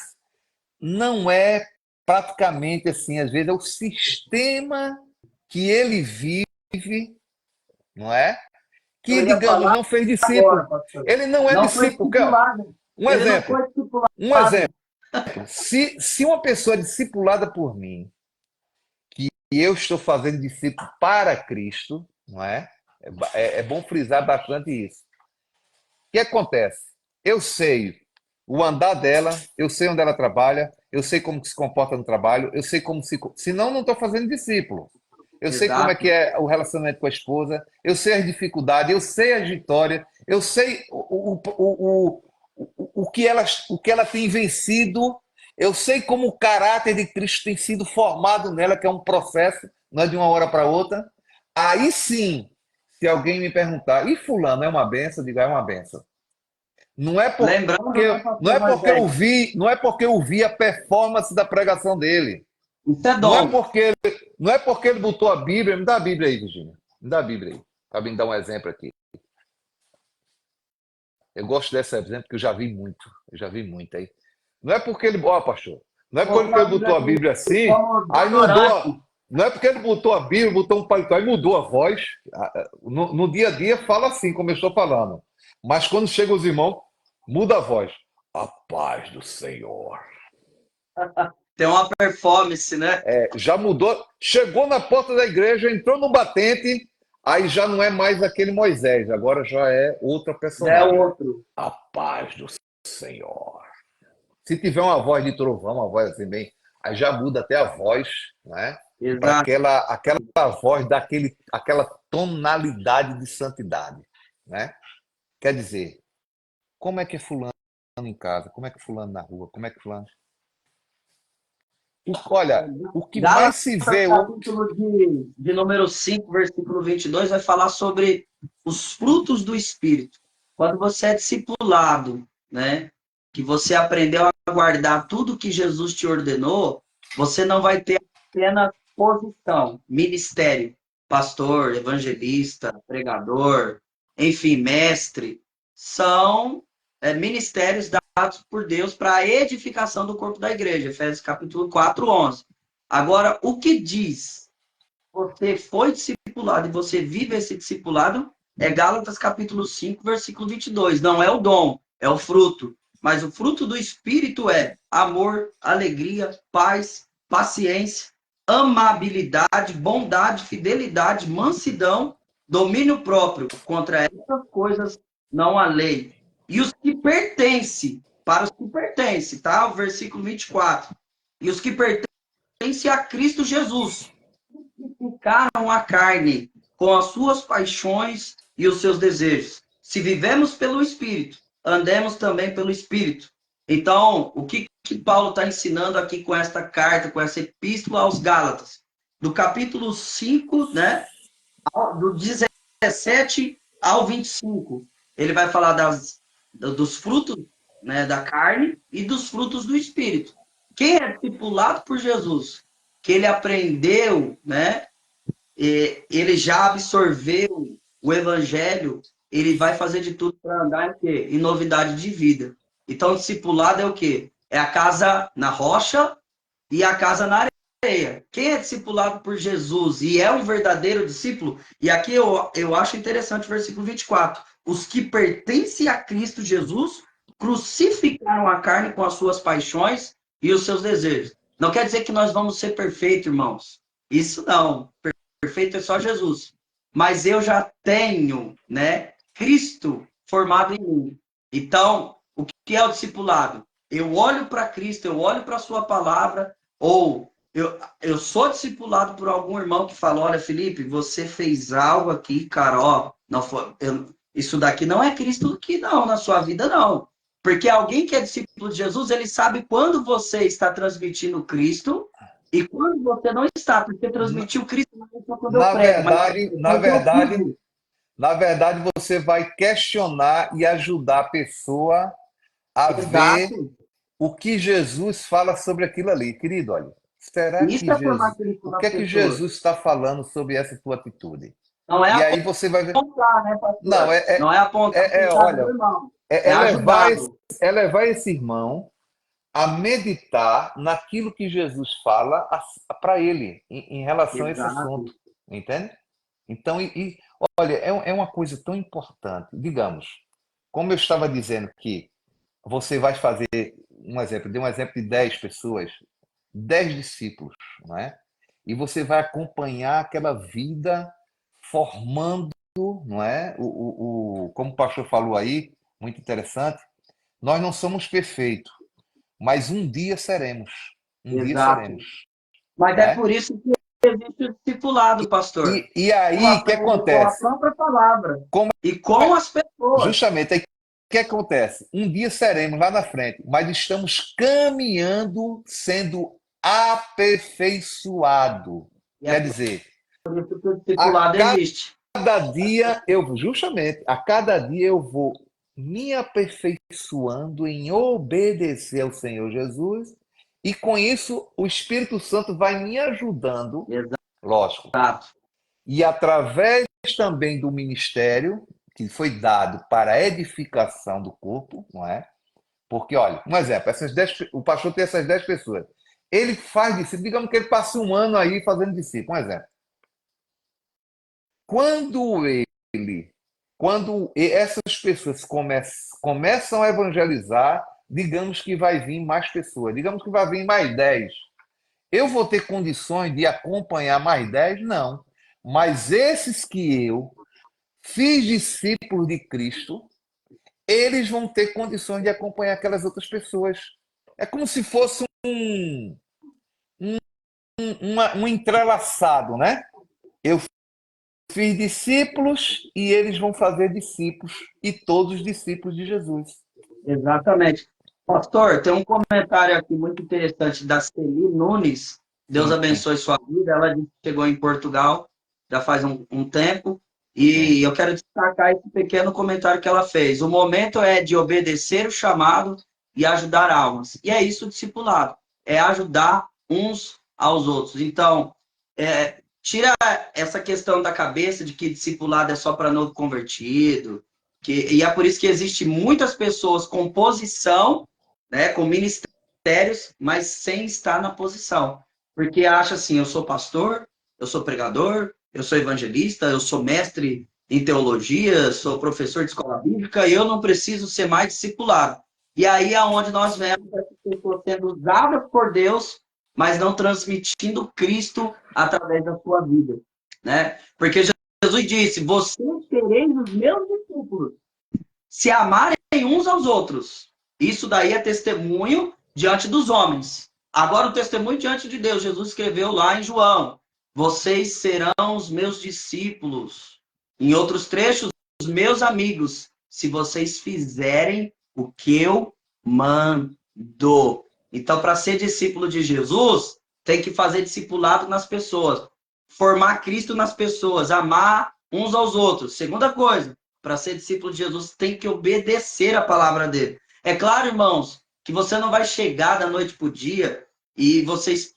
não é praticamente assim, às vezes é o sistema que ele vive, não é? Eu Que, ia digamos, falar não fez agora, discípulo. pastor. Ele não é Não foi discípulo. discipulado. Um Ele não exemplo. foi discipulado. Um exemplo. Se uma pessoa é discipulada por mim, que eu estou fazendo discípulo para Cristo, não é? É bom frisar bastante isso. O que acontece? Eu sei o andar dela, eu sei onde ela trabalha, eu sei como se comporta no trabalho, eu sei como se. Senão, não estou fazendo discípulo. Eu sei como é Exato. que é o relacionamento com a esposa, eu sei as dificuldades, eu sei as vitórias, eu sei o que ela tem vencido, eu sei como o caráter de Cristo tem sido formado nela, que é um processo, não é de uma hora para outra. Aí sim, se alguém me perguntar, e fulano é uma benção? Eu digo, é uma benção. Não é porque, Lembrando, né, não pastor é porque eu Moisés? vi, não é porque eu vi a performance da pregação dele. Isso é Não é dom. porque não é porque ele botou a Bíblia. Me dá a Bíblia aí, Virginia. Me dá a Bíblia aí. Para me dar um exemplo aqui. Eu gosto desse exemplo porque eu já vi muito. Eu já vi muito aí. Não é porque ele. Ó, pastor. Não é Botou porque a ele Bíblia botou a aqui Bíblia assim, como aí mudou. deodorante. Não é porque ele botou a Bíblia, botou um paletó, aí mudou a voz. No dia a dia fala assim, como eu estou falando. Mas quando chega os irmãos, muda a voz. A paz do Senhor. Tem uma performance, né? Já mudou. Chegou na porta da igreja, entrou no batente, aí já não é mais aquele Moisés, agora já é outra Já é personagem. outro. A paz do Senhor. Se tiver uma voz de trovão, uma voz assim bem, aí já muda até a voz, né? Para Exato. aquela voz aquela tonalidade de santidade, né? Quer dizer, como é que é fulano em casa? Como é que é fulano na rua? Como é que é fulano? Olha, o que mais Gálatas, se vê. capítulo de número 5, versículo 22, vai falar sobre os frutos do Espírito. Quando você é discipulado, né, que você aprendeu a guardar tudo que Jesus te ordenou, você não vai ter apenas posição, ministério, pastor, evangelista, pregador, enfim, mestre. São ministérios dados por Deus para a edificação do corpo da igreja. Efésios capítulo 4, 11. Agora, o que diz? Você foi discipulado e você vive esse discipulado é Gálatas capítulo 5, versículo 22. Não é o dom, é o fruto. Mas o fruto do Espírito é amor, alegria, paz, paciência, amabilidade, bondade, fidelidade, mansidão, domínio próprio. Contra essas coisas não há lei. E os que pertencem, para os que pertencem, tá? O versículo 24. E os que pertencem a Cristo Jesus crucificaram a carne com as suas paixões e os seus desejos. Se vivemos pelo Espírito, andemos também pelo Espírito. Então, o que Paulo está ensinando aqui com esta carta, com essa epístola aos Gálatas? Do capítulo 5, né, do 17 ao 25, ele vai falar dos frutos, né, da carne e dos frutos do Espírito. Quem é discipulado por Jesus, que ele aprendeu, né, ele já absorveu o evangelho, ele vai fazer de tudo para andar em quê? Em novidade de vida. Então, discipulado é o quê? É a casa na rocha e a casa na Quem é discipulado por Jesus e é um verdadeiro discípulo, e aqui eu acho interessante o versículo 24. Os que pertencem a Cristo Jesus crucificaram a carne com as suas paixões e os seus desejos. Não quer dizer que nós vamos ser perfeitos, irmãos. Isso não. Perfeito é só Jesus. Mas eu já tenho, né, Cristo formado em mim. Então, o que é o discipulado? Eu olho para Cristo, eu olho para a sua palavra, ou eu sou discipulado por algum irmão que fala, olha, Felipe, você fez algo aqui, cara, ó, não foi, isso daqui não é Cristo aqui, não, na sua vida, não. Porque alguém que é discípulo de Jesus, ele sabe quando você está transmitindo Cristo e quando você não está, porque Na, transmitir o Cristo não é só quando eu na prego, mas verdade, na quando eu verdade, vivo. na verdade, você vai questionar e ajudar a pessoa a ver Exato. o que Jesus fala sobre aquilo ali. Querido, olha, será Isso que é formar Jesus, Cristo o nas que é que pessoas. Jesus está falando sobre essa tua atitude? Não é E aí você vai ver. apontar, né, Não, pastor? Não é apontar o pecado do olha, irmão. É é levar esse, ajudá-lo. é levar esse irmão a meditar naquilo que Jesus fala para ele em relação a esse Exato. assunto, entende? Então, olha, é uma coisa tão importante. Digamos, como eu estava dizendo que você vai fazer um exemplo, dei um exemplo de 10 pessoas, 10 discípulos, não é? E você vai acompanhar aquela vida formando, não é? Como o pastor falou aí, muito interessante, nós não somos perfeitos, mas um dia seremos. Um dia Exato. seremos, Mas é né? por isso que existe o discipulado, pastor. E Com aí, o que com a acontece? própria palavra. Como E com é, as pessoas. justamente, aí, o que acontece? Um dia seremos lá na frente, mas estamos caminhando, sendo aperfeiçoado. E é Quer por dizer, isso que o a discipulado existe. cada dia eu, justamente, a cada dia eu vou me aperfeiçoando em obedecer ao Senhor Jesus, e com isso o Espírito Santo vai me ajudando, lógico, Exato. e através também do ministério que foi dado para a edificação do corpo, não é? Porque, olha, um exemplo, o pastor tem essas 10 pessoas. Ele faz discípulo, digamos que ele passa um ano aí fazendo discípulo, um exemplo. Quando ele, quando essas pessoas começam a evangelizar, digamos que vai vir mais pessoas, digamos que vai vir mais 10. Eu vou ter condições de acompanhar mais 10? Não. Mas esses que eu fiz discípulos de Cristo, eles vão ter condições de acompanhar aquelas outras pessoas. É como se fosse um entrelaçado, né? Eu fiz discípulos e eles vão fazer discípulos, e todos discípulos de Jesus. Exatamente. Pastor, tem um comentário aqui muito interessante da Celi Nunes. Deus Sim, abençoe sua vida. Ela chegou em Portugal já faz um tempo. sim. E eu quero destacar esse pequeno comentário que ela fez. O momento é de obedecer o chamado e ajudar almas. E é isso o discipulado. É ajudar uns aos outros. Então, tira essa questão da cabeça de que discipulado é só para novo convertido, e é por isso que existe muitas pessoas com posição, né, com ministérios, mas sem estar na posição. Porque acha assim, eu sou pastor, eu sou pregador, eu sou evangelista, eu sou mestre em teologia, sou professor de escola bíblica, e eu não preciso ser mais discipulado. E aí é onde nós vemos essas pessoas sendo usadas por Deus, mas não transmitindo Cristo através da sua vida, né? Porque Jesus disse: vocês sereis os meus discípulos, se amarem uns aos outros. Isso daí é testemunho diante dos homens. Agora, o testemunho diante de Deus, Jesus escreveu lá em João: vocês serão os meus discípulos. Em outros trechos, os meus amigos, se vocês fizerem o que eu mando. Então, para ser discípulo de Jesus, tem que fazer discipulado nas pessoas, formar Cristo nas pessoas, amar uns aos outros. Segunda coisa, para ser discípulo de Jesus, tem que obedecer a palavra dele. É claro, irmãos, que você não vai chegar da noite para o dia e vocês.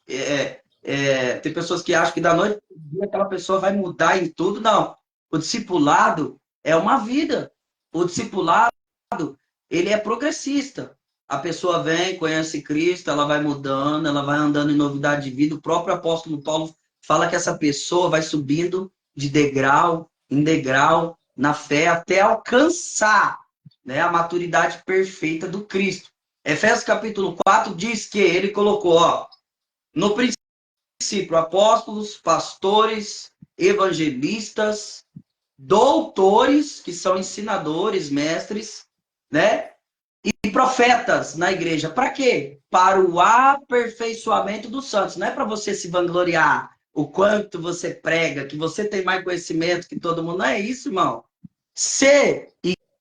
Tem pessoas que acham que da noite para o dia aquela pessoa vai mudar em tudo. Não. O discipulado é uma vida. O discipulado, ele é progressista. a pessoa vem, conhece Cristo, ela vai mudando, ela vai andando em novidade de vida. O próprio apóstolo Paulo fala que essa pessoa vai subindo de degrau em degrau na fé até alcançar, né, a maturidade perfeita do Cristo. Efésios capítulo 4 diz que ele colocou, ó, no princípio, apóstolos, pastores, evangelistas, doutores, que são ensinadores, mestres, né? E profetas na igreja. Para quê? Para o aperfeiçoamento dos santos. Não é para você se vangloriar o quanto você prega, que você tem mais conhecimento que todo mundo. Não é isso, irmão. Ser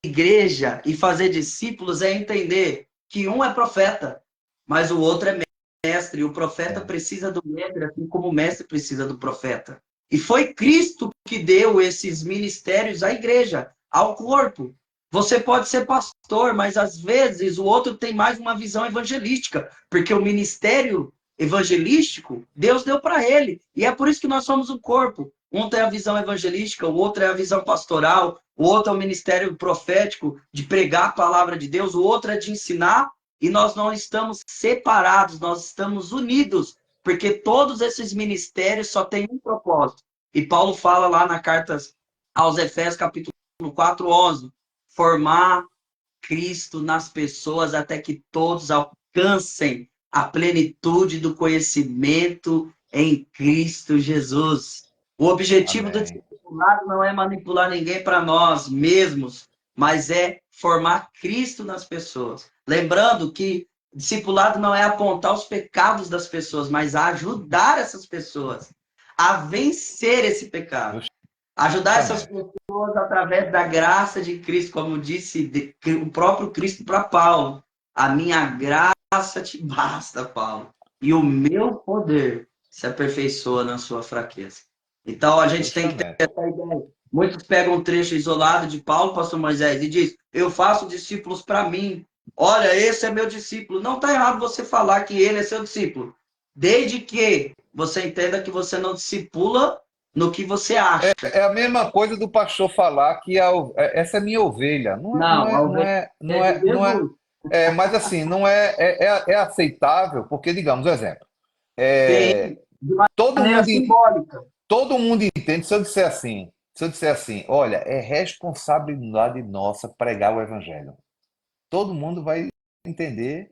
igreja e fazer discípulos é entender que um é profeta, mas o outro é mestre. O profeta É. precisa do mestre, assim como o mestre precisa do profeta. E foi Cristo que deu esses ministérios à igreja, ao corpo. Você pode ser pastor, mas às vezes o outro tem mais uma visão evangelística, porque o ministério evangelístico Deus deu para ele. E é por isso que nós somos um corpo. Um tem a visão evangelística, o outro é a visão pastoral, o outro é o ministério profético de pregar a palavra de Deus, o outro é de ensinar, e nós não estamos separados, nós estamos unidos, porque todos esses ministérios só têm um propósito. E Paulo fala lá na carta aos Efésios, capítulo 4, 11, formar Cristo nas pessoas até que todos alcancem a plenitude do conhecimento em Cristo Jesus. O objetivo do Amém. discipulado não é manipular ninguém para nós mesmos, mas é formar Cristo nas pessoas. Lembrando que discipulado não é apontar os pecados das pessoas, mas ajudar essas pessoas a vencer esse pecado. Ajudar essas Justamente. pessoas através da graça de Cristo, como disse o próprio Cristo para Paulo. A minha graça te basta, Paulo. E o meu poder se aperfeiçoa na sua fraqueza. Então a gente tem que ter Justamente. essa ideia. Muitos pegam um trecho isolado de Paulo, pastor Moisés, e diz: eu faço discípulos para mim. Olha, esse é meu discípulo. Não está errado você falar que ele é seu discípulo. Desde que você entenda que você não discipula no que você acha. É a mesma coisa do pastor falar que essa é minha ovelha. Não é, não Não, a é, não ovelha é, é não de é, não é, Jesus. mas assim, não é aceitável, porque, digamos, um exemplo, Sim, de todo maneira mundo, simbólica. todo mundo entende, se eu disser assim, olha, é responsabilidade nossa pregar o evangelho. Todo mundo vai entender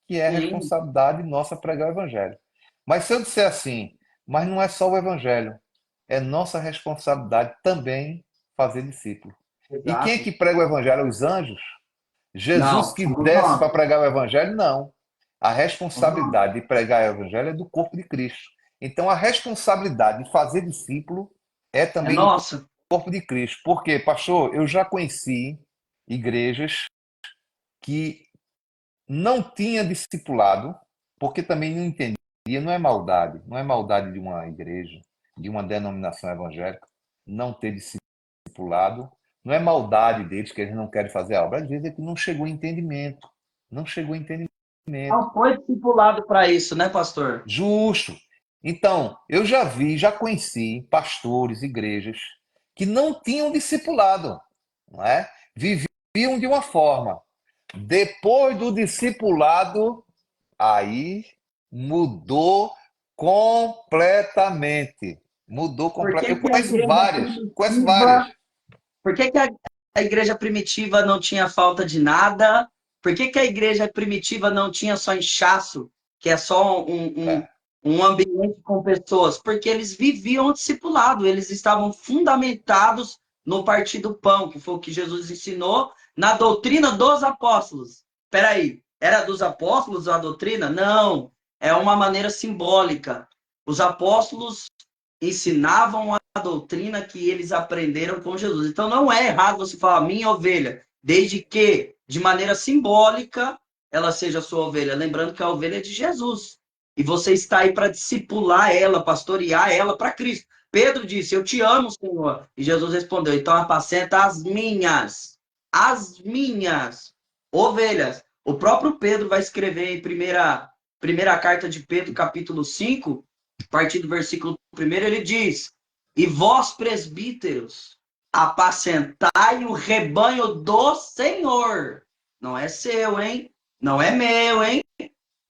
que é Sim, responsabilidade nossa pregar o evangelho. Mas se eu disser assim, mas não é só o evangelho, é nossa responsabilidade também fazer discípulo. E quem é exato. que prega o evangelho? Os anjos? Jesus Não, que somos desce nós. para pregar o evangelho? Não. A Somos nós. responsabilidade de pregar o evangelho é do corpo de Cristo. Então a responsabilidade de fazer discípulo é É também do nossa. corpo de Cristo. Porque, pastor, eu já conheci igrejas que não tinha discipulado, porque também não entendia, não é maldade de uma igreja, de uma denominação evangélica, não ter discipulado, não é maldade deles que eles não querem fazer a obra, às vezes é que não chegou em entendimento, não chegou em entendimento. Não foi discipulado para isso, né, pastor? Justo. Então, eu já conheci pastores, igrejas, que não tinham discipulado, não é? Viviam de uma forma. Depois do discipulado, aí mudou completamente. Mudou Por que completamente. Eu que a igreja conheço várias. primitiva, por que que a igreja primitiva não tinha falta de nada? Por que que a igreja primitiva não tinha só inchaço, que é só É, um ambiente com pessoas? Porque eles viviam o discipulado, eles estavam fundamentados no partir do pão, que foi o que Jesus ensinou, na doutrina dos apóstolos. Espera aí, era dos apóstolos a doutrina? Não, é uma maneira simbólica. Os apóstolos ensinavam a doutrina que eles aprenderam com Jesus. Então não é errado você falar minha ovelha, desde que, de maneira simbólica, ela seja sua ovelha. Lembrando que a ovelha é de Jesus. E você está aí para discipular ela, pastorear ela para Cristo. Pedro disse: eu te amo, Senhor. E Jesus respondeu: então apacenta as minhas ovelhas. O próprio Pedro vai escrever em primeira carta de Pedro, capítulo 5, a partir do versículo 1, ele diz: e vós, presbíteros, apacentai o rebanho do Senhor. Não é seu, hein? Não é meu, hein?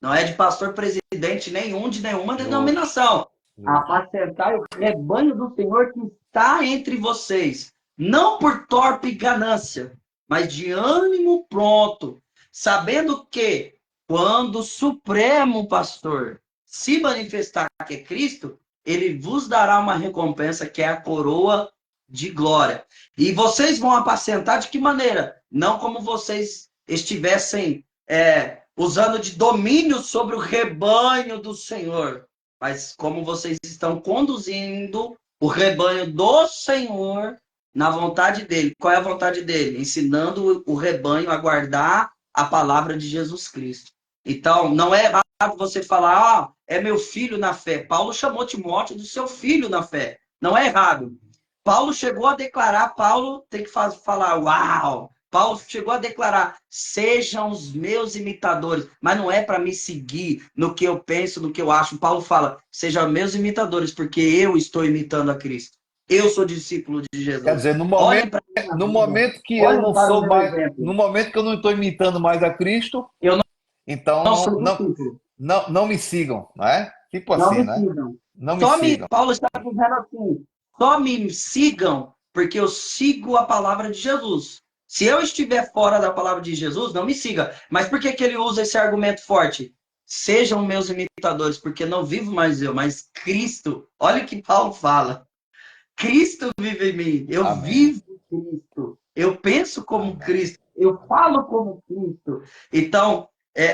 Não é de pastor presidente nenhum, de nenhuma Justo, denominação. justo. Apacentai o rebanho do Senhor que está entre vocês, não por torpe ganância, mas de ânimo pronto, sabendo que, quando o Supremo Pastor se manifestar que é Cristo, ele vos dará uma recompensa que é a coroa de glória. E vocês vão apacentar de que maneira? Não como vocês estivessem usando de domínio sobre o rebanho do Senhor, mas como vocês estão conduzindo o rebanho do Senhor na vontade dele. Qual é a vontade dele? Ensinando o rebanho a guardar a palavra de Jesus Cristo. Então, não é errado você falar, é meu filho na fé. Paulo chamou Timóteo de seu filho na fé. Não é errado. Paulo chegou a declarar, Paulo tem que falar, uau! Paulo chegou a declarar: sejam os meus imitadores, mas não é para me seguir no que eu penso, no que eu acho. Paulo fala: sejam meus imitadores, porque eu estou imitando a Cristo. Eu sou discípulo de Quer Jesus. dizer, Olhem para a minha no vida, momento que eu olhem não para o sou meu mais, exemplo. no momento que eu não estou imitando mais a Cristo, Eu então não sou discípulo. não me sigam, não é? Tipo Não assim, me né? sigam. Não me sigam. Paulo está dizendo assim: só me sigam porque eu sigo a palavra de Jesus. Se eu estiver fora da palavra de Jesus, não me siga. Mas por que, que ele usa esse argumento forte? Sejam meus imitadores, porque não vivo mais eu, mas Cristo. Olha o que Paulo fala. Cristo vive em mim. Eu Amém. vivo Cristo. Eu penso como Amém. Cristo. Eu falo como Cristo. Então,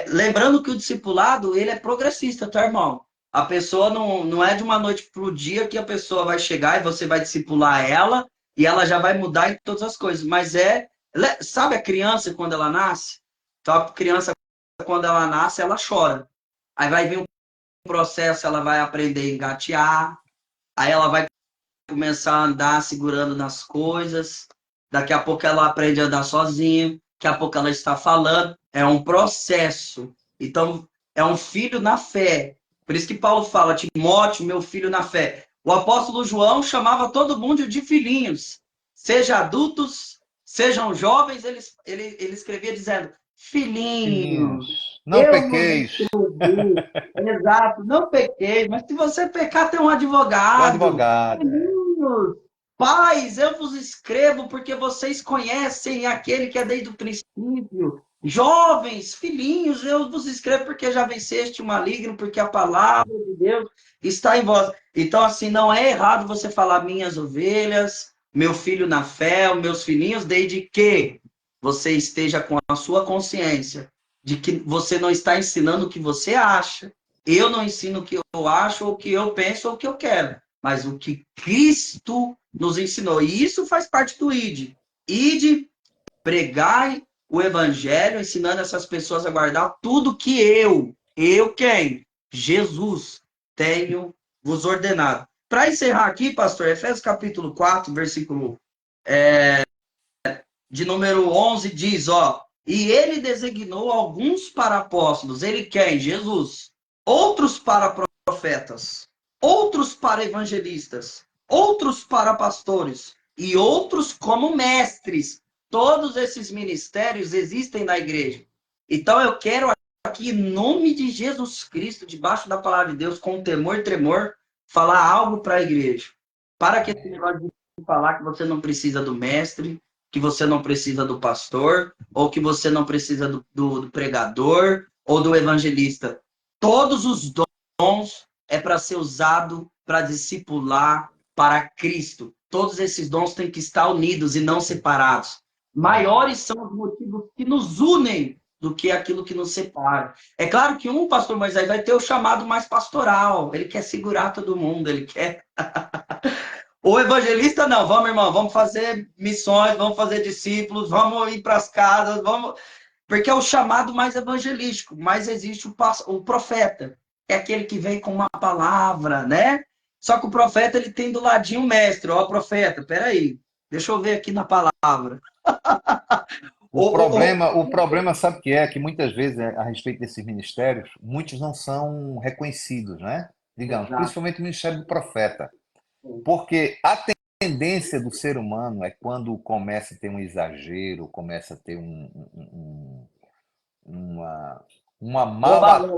lembrando que o discipulado, ele é progressista, tá, irmão? A pessoa não é de uma noite para o dia que a pessoa vai chegar e você vai discipular ela e ela já vai mudar em todas as coisas. Mas sabe a criança quando ela nasce? Então, a criança, quando ela nasce, ela chora. Aí vai vir um processo, ela vai aprender a engatear, aí ela vai começar a andar segurando nas coisas. Daqui a pouco ela aprende a andar sozinha. Daqui a pouco ela está falando. É um processo. Então, é um filho na fé. Por isso que Paulo fala, Timóteo, meu filho na fé. O apóstolo João chamava todo mundo de filhinhos. Seja adultos, sejam jovens, ele escrevia dizendo, filhinhos, Filhinhos, não eu vos pequeis. escrevi. Exato, não pequei, mas se você pecar, tem um O advogado. advogado. Filhinhos, pais, eu vos escrevo porque vocês conhecem aquele que é desde o princípio. Jovens, filhinhos, eu vos escrevo porque já venceste o maligno, porque a palavra de Deus está em vós. Então, assim, não é errado você falar minhas ovelhas, meu filho na fé, os meus filhinhos, desde que você esteja com a sua consciência de que você não está ensinando o que você acha. Eu não ensino o que eu acho, ou o que eu penso, ou o que eu quero, mas o que Cristo nos ensinou. E isso faz parte do ID. ID, pregar o evangelho, ensinando essas pessoas a guardar tudo que eu quem? Jesus, tenho vos ordenado. Para encerrar aqui, pastor, Efésios capítulo 4, versículo de número 11 diz, ó, e ele designou alguns para apóstolos, ele quem? Jesus. Outros para profetas, outros para evangelistas, outros para pastores e outros como mestres. Todos esses ministérios existem na igreja. Então eu quero aqui, em nome de Jesus Cristo, debaixo da palavra de Deus, com temor e tremor, falar algo para a igreja. Para que esse Amém. negócio de falar que você não precisa do mestre, que você não precisa do pastor, ou que você não precisa do pregador ou do evangelista. Todos os dons é para ser usado para discipular para Cristo. Todos esses dons têm que estar unidos e não separados. Amém. Maiores são os motivos que nos unem do que aquilo que nos separa. É claro que um pastor Moisés vai ter o chamado mais pastoral, ele quer segurar todo mundo, ele quer. O evangelista, não, vamos, irmão, vamos fazer missões, vamos fazer discípulos, vamos ir para as casas, vamos. Porque é o chamado mais evangelístico, mas existe o profeta, é aquele que vem com uma palavra, né? Só que o profeta, ele tem do ladinho o mestre, ó, profeta, peraí, deixa eu ver aqui na palavra. O problema, sabe o que é? Que muitas vezes, a respeito desses ministérios, muitos não são reconhecidos, né? Digamos, Exato. principalmente o ministério do profeta. Porque a tendência do ser humano é quando começa a ter um exagero, começa a ter uma, uma Oba-oba.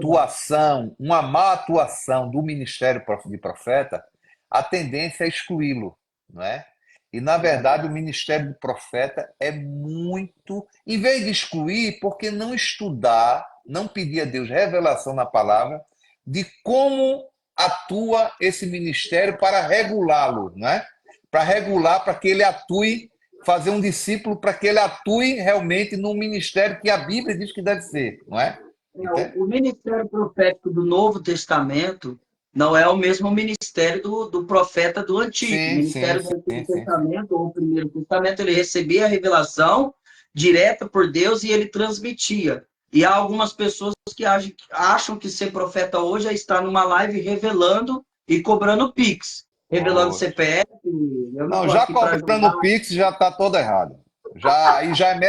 uma má atuação do ministério de profeta, a tendência é excluí-lo, não é? E, na verdade, o ministério do profeta é muito. Em vez de excluir, porque não estudar, não pedir a Deus revelação na palavra de como atua esse ministério para regulá-lo, não é? Para regular, para que ele atue, fazer um discípulo para que ele atue realmente no ministério que a Bíblia diz que deve ser, não é? Entende? O ministério profético do Novo Testamento não é o mesmo ministério do profeta do Antigo. O Sim, sim, ministério do Antigo sim, sim, sim. Testamento, ou o Primeiro Testamento, ele recebia a revelação direta por Deus e ele transmitia. E há algumas pessoas que acham que ser profeta hoje é estar numa live revelando e cobrando Pix, revelando Poxa. CPF. Eu não Não, estou já aqui para cobrando julgar. o Pix já está todo errado. Aí já é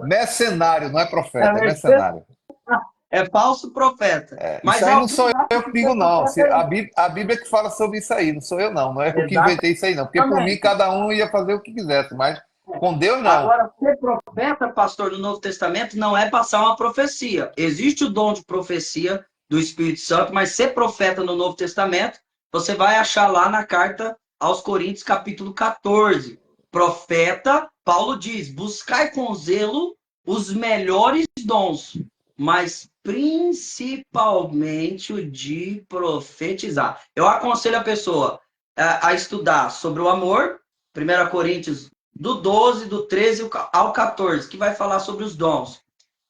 mercenário, não é profeta, é mercenário. É falso profeta. Isso Mas aí não sou alguns acham eu que que ser digo, não. profeta é A Bíblia que fala sobre isso aí, não sou eu, não. Não é eu que inventei isso aí, não. Porque por mim, exatamente. cada um ia fazer o que quisesse, mas com Deus, não. Agora, ser profeta, pastor, no Novo Testamento não é passar uma profecia. Existe o dom de profecia do Espírito Santo, mas ser profeta no Novo Testamento, você vai achar lá na carta aos Coríntios, capítulo 14. Profeta, Paulo diz: buscai com zelo os melhores dons, mas principalmente o de profetizar. Eu aconselho a pessoa a estudar sobre o amor, 1 Coríntios do 12, do 13 ao 14, que vai falar sobre os dons.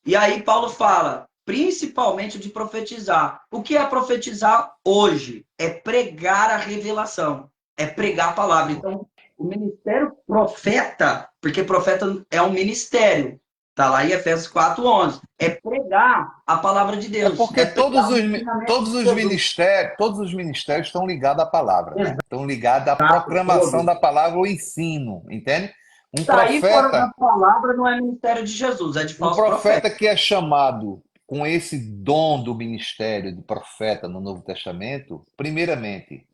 E aí Paulo fala, principalmente de profetizar. O que é profetizar hoje? É pregar a revelação, é pregar a palavra. Então, o ministério profeta, porque profeta é um ministério, tá lá em Efésios 4:11, é pregar a palavra de É Deus, porque é pregar o ensinamento de Jesus. todos os ministérios estão ligados à palavra, né? Estão ligados à Exato, proclamação todos. da palavra, ao ensino, entende? Um Sair fora da profeta palavra não é ministério de Jesus, é de Um falso profeta. profeta que é chamado com esse dom do ministério de profeta no Novo Testamento, primeiramente,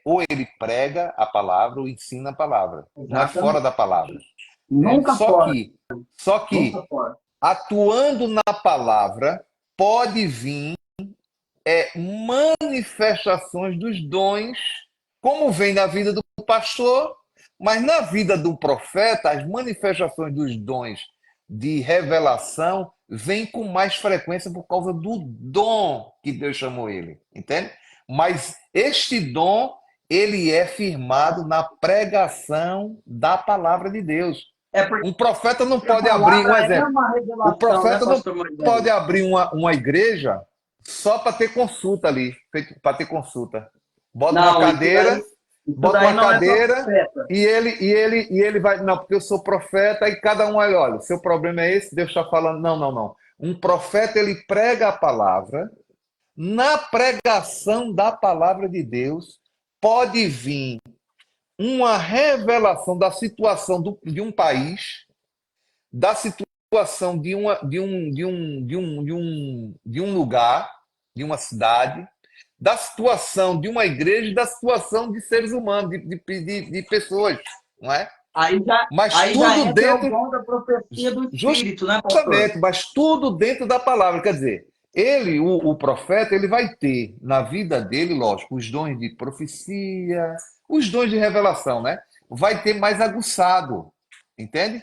ou ele prega a palavra ou ensina a palavra, não é fora Exatamente. da palavra, entende? Nunca fora, Só nunca que fora. atuando na palavra pode vir manifestações dos dons, como vem na vida do pastor, mas na vida do profeta, as manifestações dos dons de revelação vêm com mais frequência por causa do dom que Deus chamou ele, entende? Mas este dom, ele é firmado na pregação da palavra de Deus. É porque Um profeta não a pode abrir, um palavra é exemplo, uma o revelação, né, profeta não pastor Moisés? pode abrir uma igreja só para ter consulta ali, para ter consulta. Bota uma Não, cadeira, isso bota daí uma não é cadeira profeta. e ele vai, não, porque eu sou profeta e cada um olha, seu problema é esse, Deus está falando, não, não, não. Um profeta ele prega a palavra, na pregação da palavra de Deus pode vir uma revelação da situação de um país, da situação de um lugar, de uma cidade, da situação de uma igreja e da situação de seres humanos, de pessoas, não é? Mas Aí já tudo entra o dentro, dom da profecia do Espírito, né, pastor? justamente, mas tudo dentro da palavra. Quer dizer, o profeta, ele vai ter na vida dele, lógico, os dons de profecia, os dons de revelação, né? Vai ter mais aguçado, entende?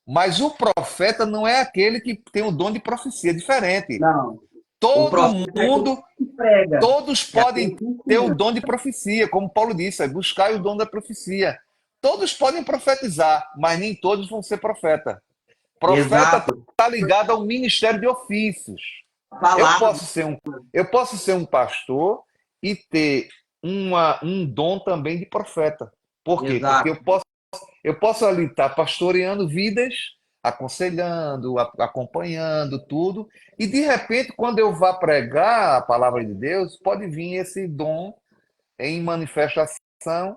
Mas o profeta não é aquele que tem o dom de profecia, é diferente. Não. O Todo profeta é aquele mundo, que prega, todos é aquele podem que ter o ensina. dom de profecia, como Paulo disse, é buscar o dom da profecia. Todos podem profetizar, mas nem todos vão ser profeta. Profeta Exato. está ligado ao ministério de ofícios. Eu Palavra. posso ser um, eu posso ser um pastor e ter um dom também de profeta. Por quê? Porque Exato. eu posso ali estar pastoreando vidas, aconselhando, acompanhando tudo, e de repente, quando eu vá pregar a palavra de Deus, pode vir esse dom em manifestação,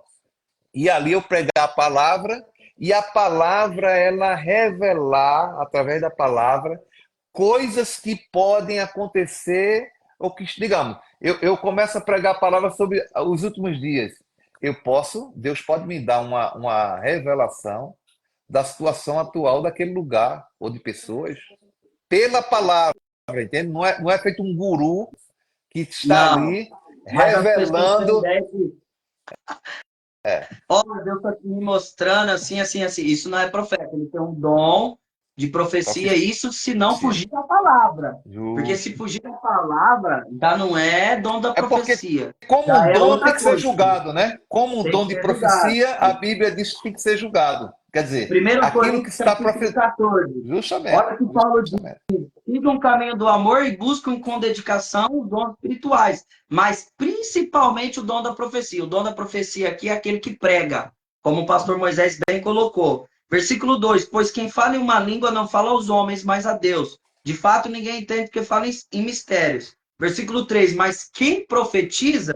e ali eu pregar a palavra, e a palavra ela revelar, através da palavra, coisas que podem acontecer, ou que, digamos, eu começo a pregar a palavra sobre os últimos dias. Deus pode me dar uma revelação da situação atual daquele lugar, ou de pessoas. pela palavra, entende? Não é feito um guru que está Não, ali mas as pessoas têm revelando. ideia de, olha, Deus está me mostrando assim, assim, assim. Isso não é profeta, ele tem um dom de profecia, isso se não Profecia. fugir da palavra. Porque se Justo. fugir da palavra, já não é dom da É porque, profecia, como já um é dom, tem outra que ser coisa. julgado, né? Como um Tem dom que de ser julgado. profecia, a Bíblia diz que tem que ser julgado. Quer dizer, 1 aquilo que Coríntios está capítulo profetizando. 14. Justamente, Olha o que Paulo diz. justamente. Sigam o caminho do amor e buscam com dedicação os dons espirituais, mas principalmente o dom da profecia. O dom da profecia aqui é aquele que prega, como o pastor Moisés bem colocou. Versículo 2: Pois quem fala em uma língua não fala aos homens, mas a Deus. De fato, ninguém entende porque fala em mistérios. Versículo 3: Mas quem profetiza,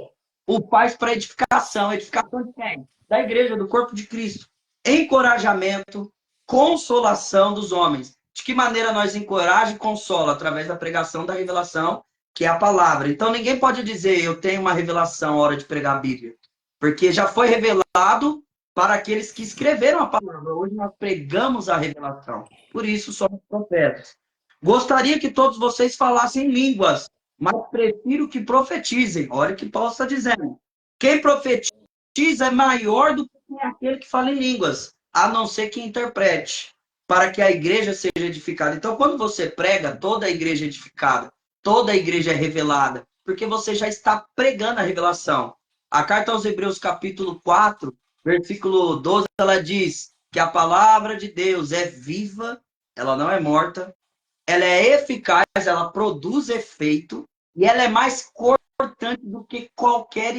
o faz para edificação. Edificação de quem? Da igreja, do corpo de Cristo. Encorajamento, consolação dos homens. De que maneira nós encoraja e consola? Através da pregação da revelação, que é a palavra. Então ninguém pode dizer eu tenho uma revelação na hora de pregar a Bíblia, porque já foi revelado para aqueles que escreveram a palavra. Hoje nós pregamos a revelação. Por isso somos profetas. Gostaria que todos vocês falassem línguas, mas prefiro que profetizem. Olha o que Paulo está dizendo. Quem profetiza é maior do que aquele que fala em línguas, a não ser que interprete, para que a igreja seja edificada. Então, quando você prega, toda a igreja é edificada, toda a igreja é revelada, porque você já está pregando a revelação. A carta aos Hebreus, capítulo 4, versículo 12, ela diz que a palavra de Deus é viva, ela não é morta, ela é eficaz, ela produz efeito, e ela é mais cortante do que qualquer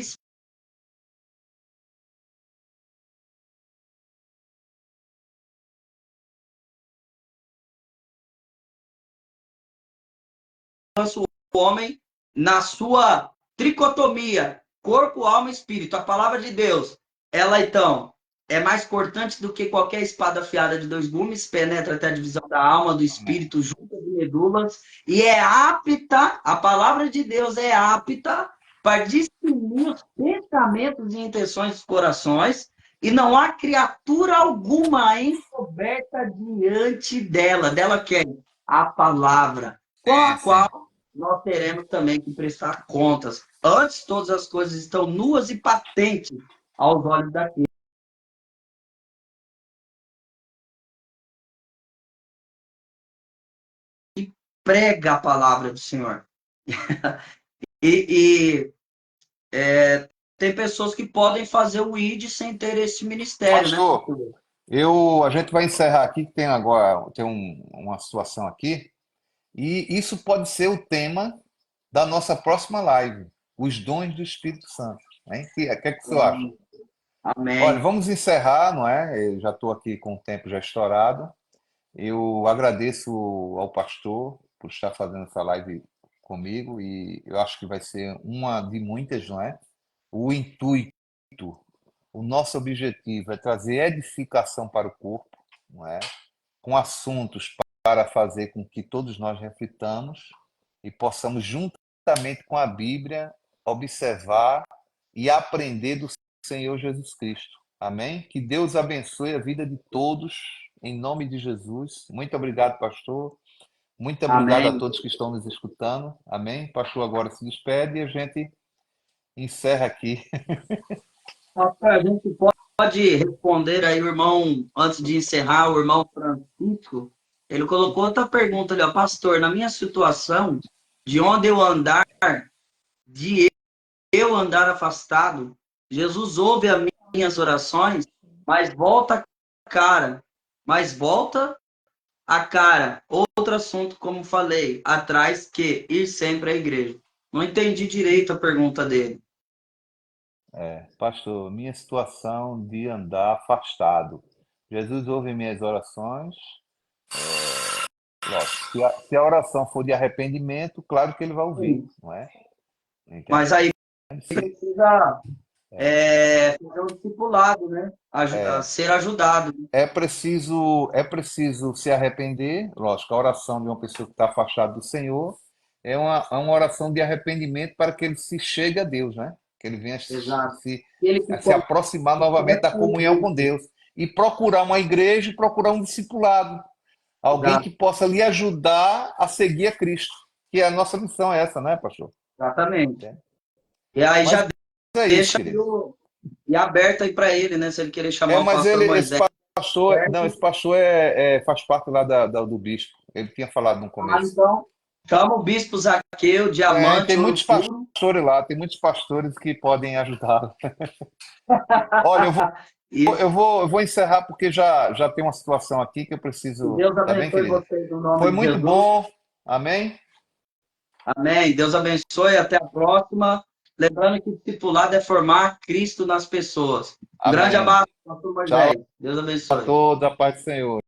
o homem na sua tricotomia, corpo, alma e espírito. A palavra de Deus, ela então é mais cortante do que qualquer espada afiada de dois gumes, penetra até a divisão da alma, do Amém. espírito, juntas e medulas, e é apta, a palavra de Deus é apta para discernir os pensamentos e intenções dos corações, e não há criatura alguma encoberta diante dela. Dela quem? A palavra, com a Sim, sim. qual nós teremos também que prestar contas. Antes, todas as coisas estão nuas e patentes aos olhos daquele que prega a palavra do Senhor. E tem pessoas que podem fazer o ID sem ter esse ministério, né, Pastor, pastor? a gente vai encerrar aqui, que tem agora uma situação aqui, e isso pode ser o tema da nossa próxima live, os dons do Espírito Santo. Hein? O que você acha? Amém. Olha, Amém. vamos encerrar, não é? Eu já estou aqui com o tempo já estourado. Eu agradeço ao pastor por estar fazendo essa live comigo e eu acho que vai ser uma de muitas, não é? O intuito, o nosso objetivo é trazer edificação para o corpo, não é? Com assuntos para fazer com que todos nós reflitamos e possamos, juntamente com a Bíblia, observar e aprender do Senhor Jesus Cristo. Amém? Que Deus abençoe a vida de todos, em nome de Jesus. Muito obrigado, pastor. Muito obrigado a Amém. todos que estão nos escutando. Amém? Pastor agora se despede e a gente encerra aqui. Pastor, a gente pode responder aí, o irmão, antes de encerrar, o irmão Francisco, ele colocou outra pergunta ali, ó, pastor, na minha situação, de onde eu andar, de eu andar afastado, Jesus ouve as minhas orações, mas volta a cara, mas volta a cara. Outro assunto, como falei, atrás que ir sempre à igreja. Não entendi direito a pergunta dele. Pastor, minha situação de andar afastado. Jesus ouve minhas orações. Lógico, se a oração for de arrependimento, claro que ele vai ouvir, Sim, não é? Entende? mas aí Se- precisa fazer um discipulado, né? A ser ajudado. é preciso se arrepender. Lógico, a oração de uma pessoa que está afastada do Senhor é uma oração de arrependimento para que ele se chegue a Deus, né? Que ele venha Exato. se, Ele que se aproximar novamente da comunhão com começa Deus e procurar uma igreja e procurar um discipulado. Alguém Exato. que possa lhe ajudar a seguir a Cristo. Que a nossa missão é essa, né, pastor? Exatamente. Entende? E aí Mas já é isso, deixa querido. e aberto aí para ele, né? Se ele querer chamar o Mas pastor esse Moisés, pastor, não, esse certo? pastor faz parte lá do bispo. Ele tinha falado no Ah, começo. então, chama o bispo Zaqueu, Tem diamante, ouro muitos puro. pastores lá, tem muitos pastores que podem ajudar. Olha, E eu vou encerrar porque já tem uma situação aqui que eu que preciso. Deus Tá bem, abençoe querida? vocês no nome Foi de muito Jesus. bom. Amém? Amém. Deus abençoe. Até a próxima. Lembrando que discipulado é formar Cristo nas pessoas. Um grande Amém. abraço, pastor Tchau Moisés. Deus a abençoe. todos, a paz do Senhor.